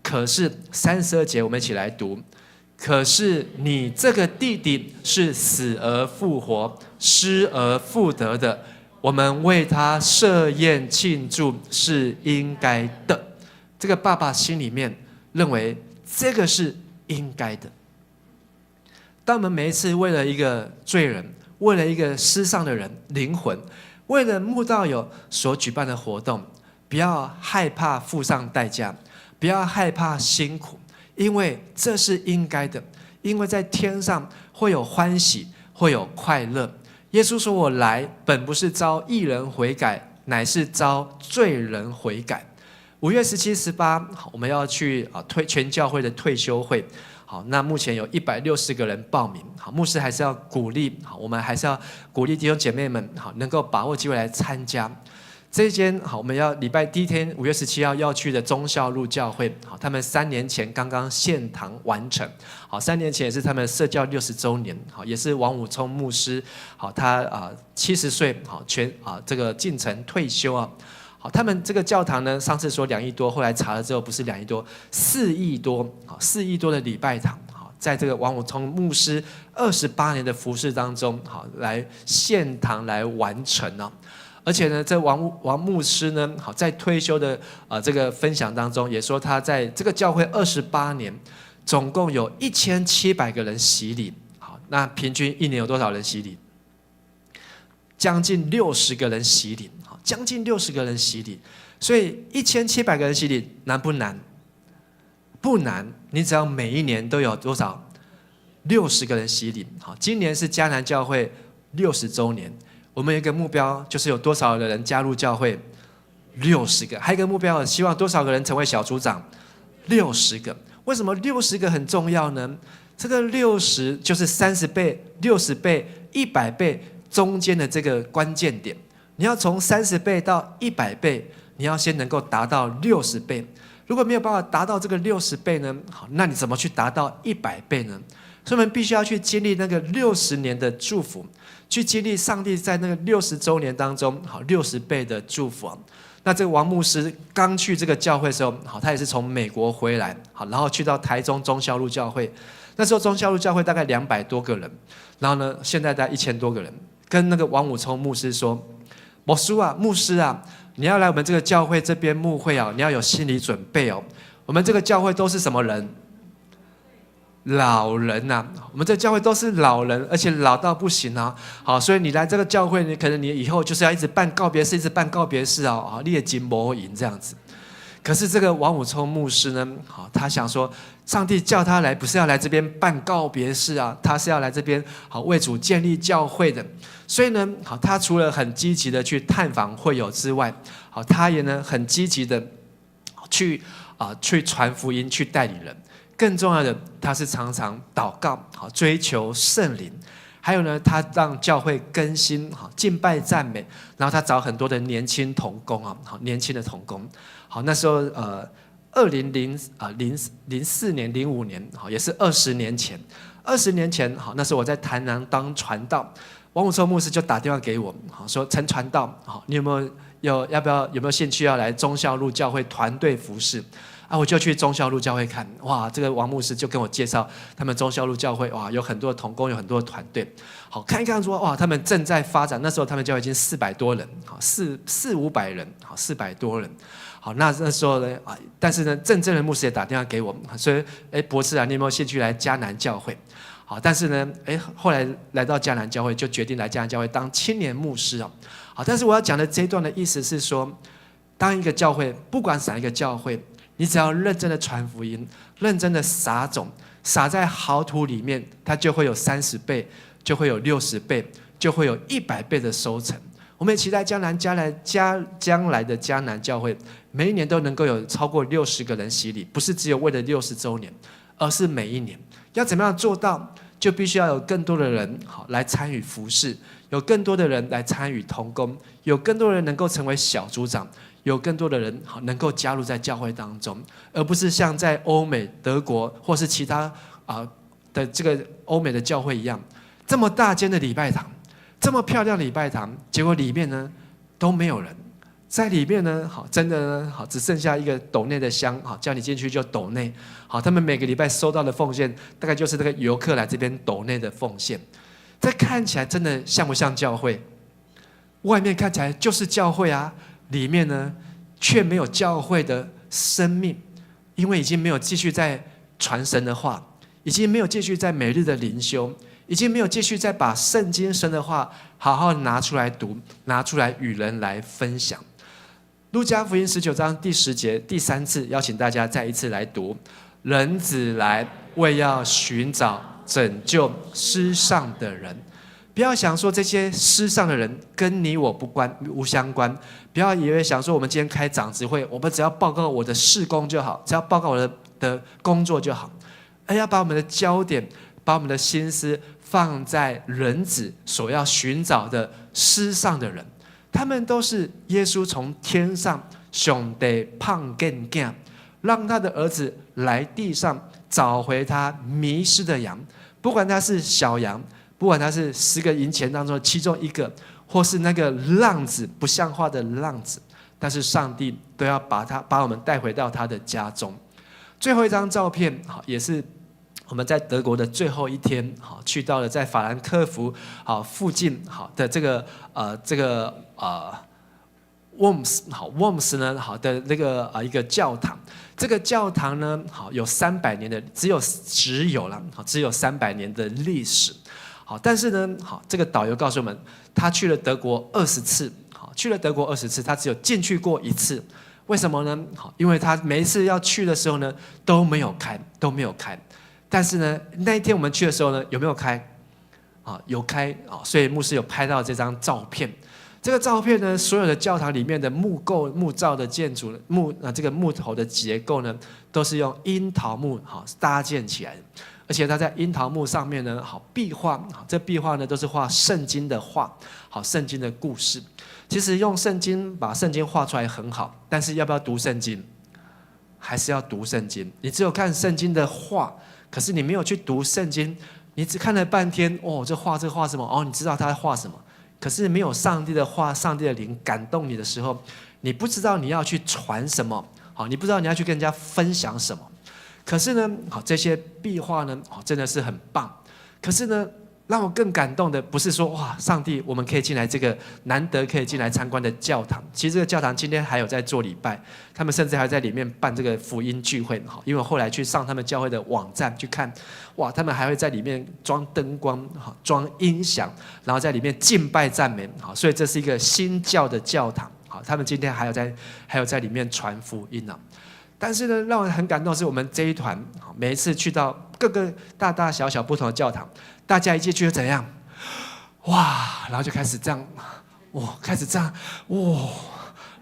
可是32节我们一起来读，可是你这个弟弟是死而复活，失而复得的，我们为他设宴庆祝是应该的。这个爸爸心里面认为这个是应该的。当我们每一次为了一个罪人，为了一个失丧的人灵魂，为了慕道友所举办的活动，不要害怕付上代价，不要害怕辛苦，因为这是应该的，因为在天上会有欢喜，会有快乐。耶稣说，我来本不是招义人悔改，乃是招罪人悔改。5月17、18，我们要去全教会的退休会。好，那目前有160个人报名。好，牧师还是要鼓励，好，我们还是要鼓励弟兄姐妹们，好，能够把握机会来参加。这一间好，我们要礼拜第一天5月17号要去的忠孝路教会，好，他们3年前刚刚献堂完成，好，3年前也是他们社教60周年，好，也是王武聪牧师，好，他70岁，好，这个进城退休啊，好，他们这个教堂呢，上次说2亿多，后来查了之后不是2亿多，4亿多，好，4亿多的礼拜堂，好，在这个王武聪牧师28年的服事当中，好，来献堂来完成啊。而且呢，这王牧师呢，好，在退休的这个分享当中，也说他在这个教会28年，总共有1700个人洗礼。好，那平均1年有多少人洗礼？将近60个人洗礼。好，将近60个人洗礼。所以1700个人洗礼难不难？不难，你只要每一年都有多少？60个人洗礼。好，今年是迦南教会60周年。我们有一个目标，就是有多少的人加入教会？60个。还有一个目标，希望多少个人成为小组长？60个。为什么60个很重要呢？这个60就是30倍、60倍、100倍中间的这个关键点。你要从30倍到100倍，你要先能够达到60倍。如果没有办法达到这个60倍呢？好，那你怎么去达到100倍呢？所以我们必须要去经历那个60年的祝福，去经历上帝在那个60周年当中，好，60倍的祝福。那这个王牧师刚去这个教会的时候，好，他也是从美国回来，好，然后去到台中忠孝路教会。那时候忠孝路教会大概200多个人，然后呢，现在大概1000多个人。跟那个王武聪牧师说：“牧师啊，你要来我们这个教会这边牧会啊，你要有心理准备哦。我们这个教会都是什么人？老人啊，我们这教会都是老人，而且老到不行啊。好，所以你来这个教会，你可能你以后就是要一直办告别式，一直办告别式啊，好，你也金魔银这样子。可是这个王武聪牧师呢，好，他想说，上帝叫他来，不是要来这边办告别式啊，他是要来这边好为主建立教会的。所以呢，好，他除了很积极的去探访会友之外，好，他也呢很积极的去传福音，去带领人。更重要的，他是常常祷告，好，追求圣灵。还有呢，他让教会更新，好，敬拜赞美。然后他找很多的年轻同工啊，好，年轻的同工。好，那时候2004年、05年，好，也是20年前。20年前，好，那时候我在台南当传道，王武聪牧师就打电话给我，好，说陈传道，好，你有没有兴趣要来忠孝路教会团队服事？啊，我就去忠孝路教会看，哇，这个王牧师就跟我介绍他们忠孝路教会，哇，有很多的同工，有很多的团队，好，看一看说，哇，他们正在发展。那时候他们教会已经400多人，好，400-500人，好，400多人，好，那时候呢，但是呢，郑正仁牧师也打电话给我，所以，博士啊，你有没有兴趣来迦南教会？好，但是呢，后来来到迦南教会，就决定来迦南教会当青年牧师啊。好，但是我要讲的这一段的意思是说，当一个教会，不管哪一个教会，你只要认真的传福音，认真的撒种，撒在好土里面，它就会有30倍，就会有60倍，就会有100倍的收成。我们也期待将来的迦南教会，每一年都能够有超过60个人洗礼，不是只有为了60周年，而是每一年。要怎么样做到？就必须要有更多的人好来参与服事，有更多的人来参与同工，有更多人能够成为小组长，有更多的人好能够加入在教会当中，而不是像在欧美、德国或是其他的这个欧美的教会一样，这么大间的礼拜堂，这么漂亮的礼拜堂，结果里面呢都没有人，在里面呢，好，真的呢，好，只剩下一个斗内的箱，好，叫你进去就斗内，好，他们每个礼拜收到的奉献，大概就是那个游客来这边斗内的奉献。这看起来真的像不像教会？外面看起来就是教会啊，里面呢却没有教会的生命，因为已经没有继续在传神的话，已经没有继续在每日的灵修，已经没有继续再把圣经神的话好好拿出来读，拿出来与人来分享。路加福音19章第10节第3次邀请大家再一次来读：人子来，为要寻找拯救失丧的人。不要想说这些失丧的人跟你我无相关，不要以为想说我们今天开长执会，我们只要报告我的事工就好，只要报告我的工作就好，而要把我们的焦点，把我们的心思放在人子所要寻找的失丧的人。他们都是耶稣从天上上帝胖更囝，让他的儿子来地上找回他迷失的羊，不管他是小羊，不管他是10个银钱当中的其中一个，或是那个浪子，不像话的浪子，但是上帝都要把我们带回到他的家中。最后一张照片也是我们在德国的最后一天，去到了在法兰克福附近的这个Worms 呢的那个一个教堂。这个教堂呢有300年的，只有300年的历史。但是呢这个导游告诉我们，他去了德国20次，他只有进去过1次。为什么呢？因为他每一次要去的时候呢都没有开。但是呢那一天我们去的时候呢，有没有开？有开，所以牧师有拍到这张照片。这个照片呢，所有的教堂里面的木造的建筑，这个木头的结构呢，都是用樱桃木搭建起来的。而且它在樱桃木上面呢，壁画，这壁画呢都是画圣经的画，圣经的故事。其实用圣经把圣经画出来很好，但是要不要读圣经？还是要读圣经。你只有看圣经的画，可是你没有去读圣经，你只看了半天，这画什么？你知道他在画什么？可是没有上帝的话，上帝的灵感动你的时候，你不知道你要去传什么，你不知道你要去跟人家分享什么。可是呢，这些壁画呢，真的是很棒。可是呢，让我更感动的不是说哇，上帝，我们可以进来这个难得可以进来参观的教堂。其实这个教堂今天还有在做礼拜，他们甚至还在里面办这个福音聚会。因为我后来去上他们教会的网站去看，哇，他们还会在里面装灯光、装音响，然后在里面敬拜赞美。所以这是一个新教的教堂。他们今天还有在里面传福音呢。但是呢，让我很感动的是，我们这一团每一次去到各个大大小小不同的教堂，大家一进去就怎样？哇！然后就开始这样，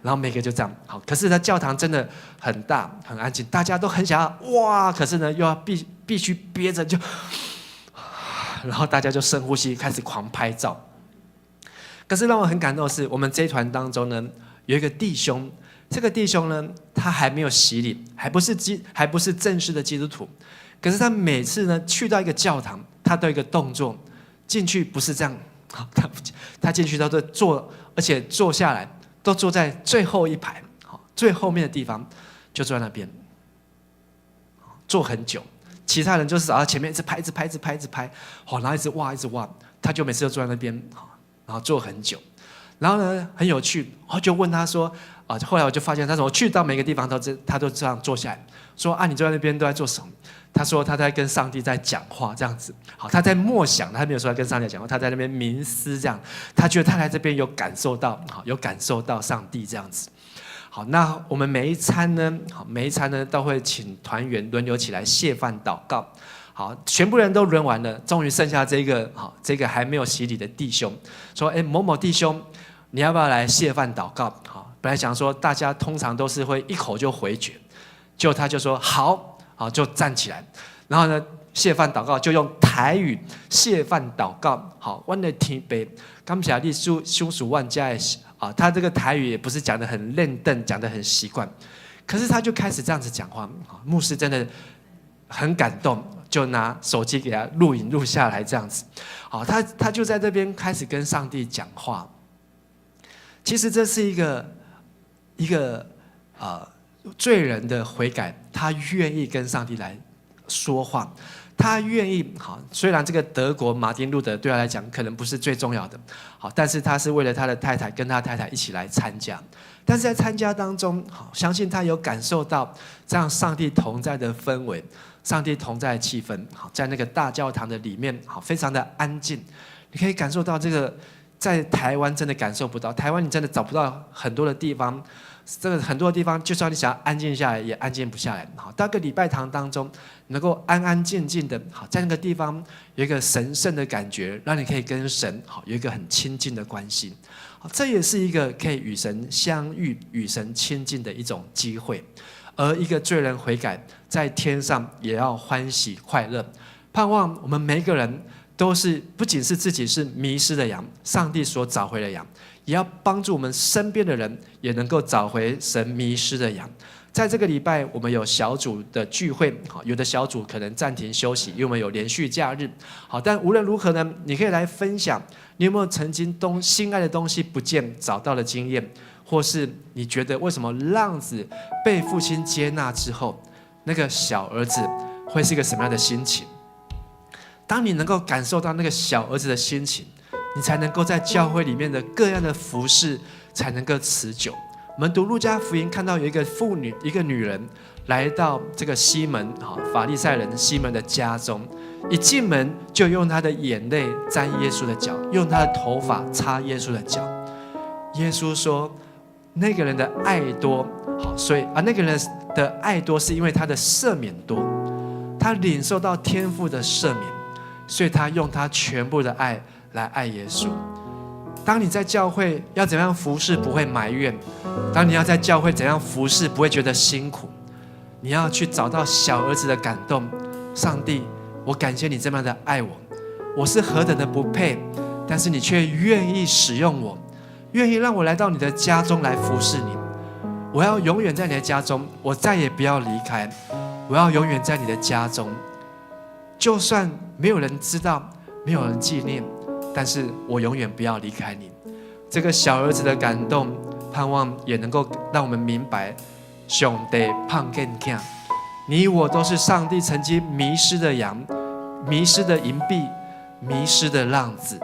然后每个就这样。可是呢，教堂真的很大很安静，大家都很想要哇！可是呢，又要必须憋着，然后大家就深呼吸，开始狂拍照。可是让我很感动的是，我们这一团当中呢，有一个弟兄。这个弟兄呢，他还没有洗礼，还不是正式的基督徒。可是他每次呢去到一个教堂，他都有一个动作，进去不是这样，他进去都坐，而且坐下来都坐在最后一排，最后面的地方就坐在那边，坐很久。其他人就是找到前面一直拍，然后一直挖，他就每次都坐在那边，然后坐很久。然后呢，很有趣，我就问他说，后来我就发现，他说我去到每个地方他都这样坐下来，说你坐在那边都在做什么？他说他在跟上帝在讲话，这样子。他在默想，他没有说他跟上帝讲话，他在那边冥思，这样。他觉得他来这边有感受到上帝这样子。好，那我们每一餐呢都会请团员轮流起来谢饭祷告。好，全部人都轮完了，终于剩下这个还没有洗礼的弟兄，说：“某某弟兄，你要不要来谢饭祷告？”好，本来想说大家通常都是会一口就回绝，结果他就说：“好，就站起来。”然后呢，谢饭祷告就用台语谢饭祷告。好，我的天父，感谢你修属万家的他这个台语也不是讲得很认真，讲得很习惯，可是他就开始这样子讲话。牧师真的很感动。就拿手机给他录影录下来，这样子，他就在这边开始跟上帝讲话。其实这是一个罪人的悔改，他愿意跟上帝来说话，他愿意。虽然这个德国马丁路德对他来讲可能不是最重要的，但是他是为了他的太太，跟他太太一起来参加。但是在参加当中，相信他有感受到这样上帝同在的氛围。上帝同在的气氛，好，在那个大教堂的里面，好，非常的安静。你可以感受到这个，在台湾真的感受不到。台湾你真的找不到很多的地方，这个很多的地方，就算你想要安静下来，也安静不下来。好，到个礼拜堂当中，能够安安静静的，好，在那个地方有一个神圣的感觉，让你可以跟神好有一个很亲近的关系。好，这也是一个可以与神相遇、与神亲近的一种机会。而一个罪人悔改，在天上也要欢喜快乐，盼望我们每一个人都是不仅是自己是迷失的羊，上帝所找回的羊，也要帮助我们身边的人也能够找回神迷失的羊。在这个礼拜，我们有小组的聚会，有的小组可能暂停休息，因为我们有连续假日。好，但无论如何呢，你可以来分享，你有没有曾经心爱的东西不见找到的经验，或是你觉得为什么浪子被父亲接纳之后，那个小儿子会是一个什么样的心情？当你能够感受到那个小儿子的心情，你才能够在教会里面的各样的服事才能够持久。我们读路加福音看到有一个妇女，一个女人来到这个西门，法利赛人西门的家中，一进门就用她的眼泪沾耶稣的脚，用她的头发擦耶稣的脚。耶稣说，那个人的爱多，好，所以那个人的爱多是因为他的赦免多，他领受到天父的赦免，所以他用他全部的爱来爱耶稣。当你在教会要怎样服侍不会埋怨，当你要在教会怎样服侍不会觉得辛苦，你要去找到小儿子的感动。上帝，我感谢你这么样的爱我，我是何等的不配，但是你却愿意使用我，愿意让我来到你的家中来服侍你。我要永远在你的家中，我再也不要离开，我要永远在你的家中，就算没有人知道，没有人纪念，但是我永远不要离开你。这个小儿子的感动盼望也能够让我们明白，上帝盼见囝，你我都是上帝曾经迷失的羊，迷失的银币，迷失的浪子，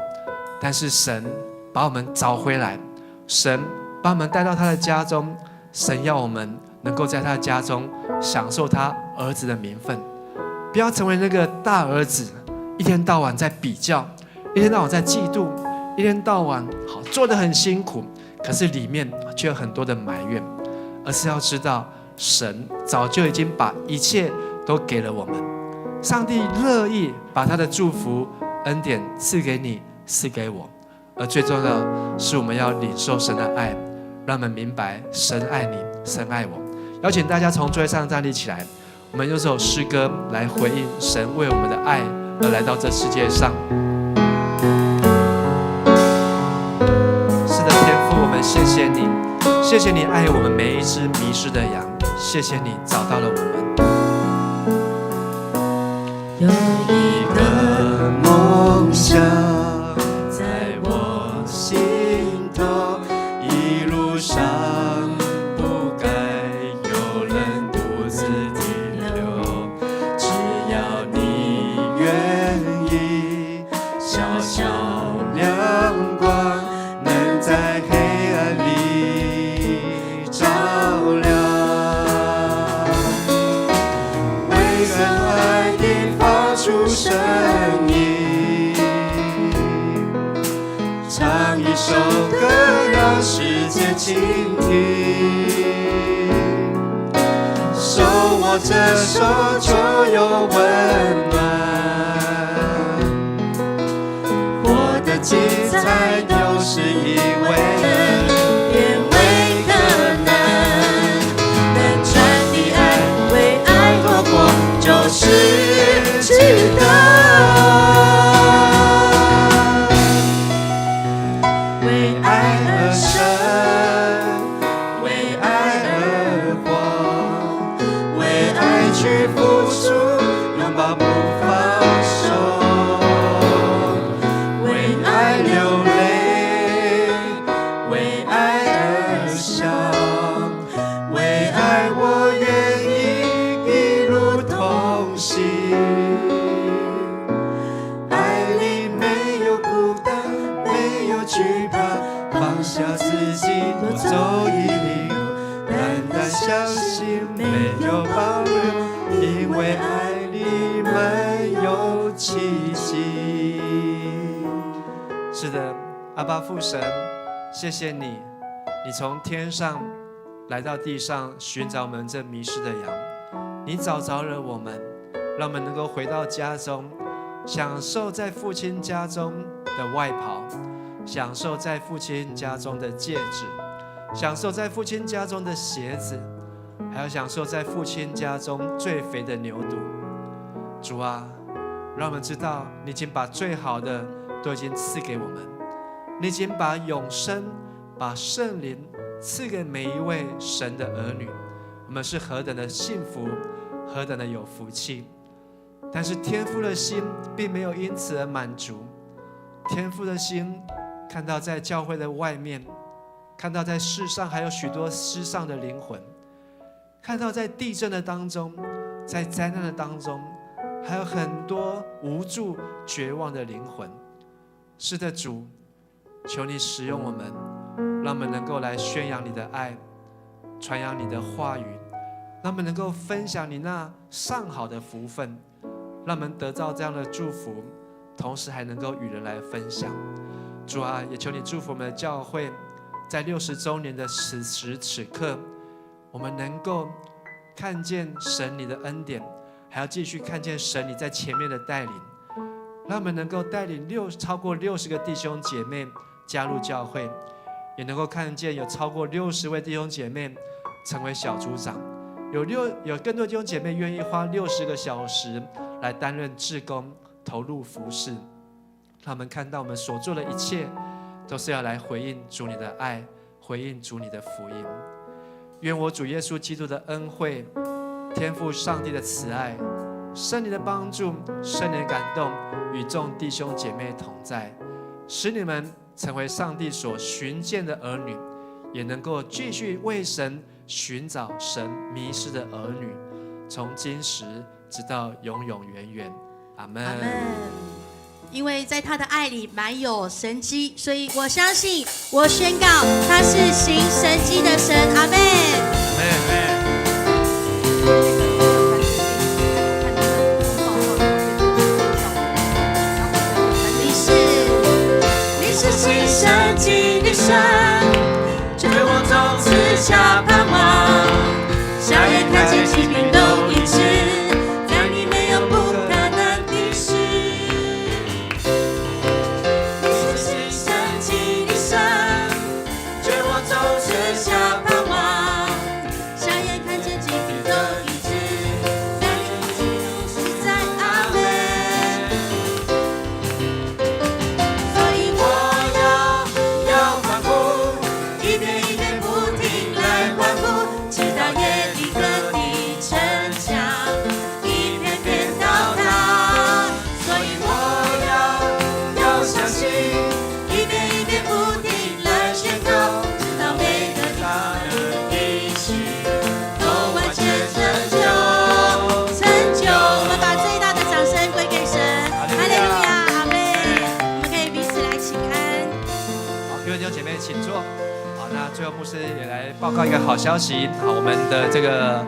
但是神把我们找回来，神把我们带到他的家中，神要我们能够在他的家中享受他儿子的名分，不要成为那个大儿子，一天到晚在比较，一天到晚在嫉妒，一天到晚好做得很辛苦，可是里面却有很多的埋怨，而是要知道神早就已经把一切都给了我们，上帝乐意把他的祝福恩典赐给你，赐给我，而最重要的是我们要领受神的爱，让我们明白神爱你，神爱我。邀请大家从座位上站立起来，我们用这首诗歌来回应神为我们的爱而来到这世界上。是的，天父，我们谢谢你，谢谢你爱我们每一只迷失的羊，谢谢你找到了我们。有一个梦想在我心头，一路上不该有人独自停留，只要你愿意，小小亮光能在黑暗里照亮，为了爱你发出声音，唱一首歌让世界倾听，手握着手就有温暖，我的精彩都是因为变为可能，能传递爱，为爱活过就是值得，为爱而生，为爱而活，为爱去付出，拥抱不放手，为爱流泪，为爱而笑，为爱我愿意一路同行，爱里没有孤单，没有惧怕，放下自己多走一里路，单单相信没有保留，因为爱里奇迹。是的，阿爸父神，谢谢你，你从天上来到地上寻找我们这迷失的羊，你找着了我们，让我们能够回到家中，享受在父亲家中的外袍，享受在父亲家中的戒指，享受在父亲家中的鞋子，还要享受在父亲家中最肥的牛犊。主啊，让我们知道你已经把最好的都已经赐给我们，你已经把永生、把圣灵赐给每一位神的儿女。我们是何等的幸福，何等的有福气。但是天父的心并没有因此而满足，天父的心看到在教会的外面，看到在世上还有许多失丧的灵魂，看到在地震的当中，在灾难的当中，还有很多无助绝望的灵魂。是的，主，求你使用我们，让我们能够来宣扬你的爱，传扬你的话语，让我们能够分享你那上好的福分，让我们得到这样的祝福，同时还能够与人来分享。主啊，也求你祝福我们的教会，在60周年的此时此刻，我们能够看见神你的恩典，还要继续看见神你在前面的带领，让我们能够带领超过60个弟兄姐妹加入教会，也能够看见有超过60位弟兄姐妹成为小组长，有更多弟兄姐妹愿意花60个小时来担任志工，投入服事。让我们看到我们所做的一切都是要来回应主你的爱，回应主你的福音。愿我主耶稣基督的恩惠，天父上帝的慈爱，圣灵的帮助，圣灵的感动，与众弟兄姐妹同在，使你们成为上帝所寻见的儿女，也能够继续为神寻找神迷失的儿女，从今时直到永永远远。阿们。阿们。因为在他的爱里满有神迹，所以我相信，我宣告他是行神迹的神。阿们。阿们。你是行神迹的神，绝望中赐下盼望，瞎眼看见疾病都医治，在你没有不可能的事。你是行神迹的神，绝望中赐下盼望，瞎眼看见疾病都医治，在你实在阿们。所以我要欢呼，一遍一遍不停来欢呼，直到耶利哥的城墙一片片倒塌。所以我要相信，一遍一遍不停来宣告，直到每个他的应许都完全成就。我们把最大的掌声归给神，哈利路亚，阿们。我们可以彼此来请安。好，各位弟兄姐妹请坐。好，那最后牧师也来报告一个好消息。好，我们的这个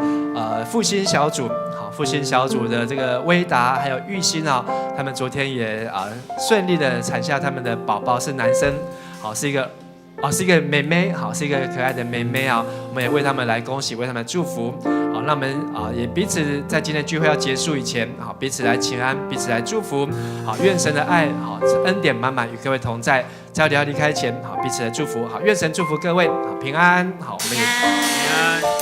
复兴小组，好，复兴小组的这个威达还有玉兴啊，他们昨天也顺利的产下他们的宝宝，是男生，好，是一个妹妹，好，是一个可爱的妹妹啊，我们也为他们来恭喜，为他们祝福。好，让我们也彼此在今天聚会要结束以前，好，彼此来请安，彼此来祝福。好，愿神的爱，好，恩典满满与各位同在。在要离开前，好，彼此来祝福。好，愿神祝福各位，好，平安。好，我们也平安。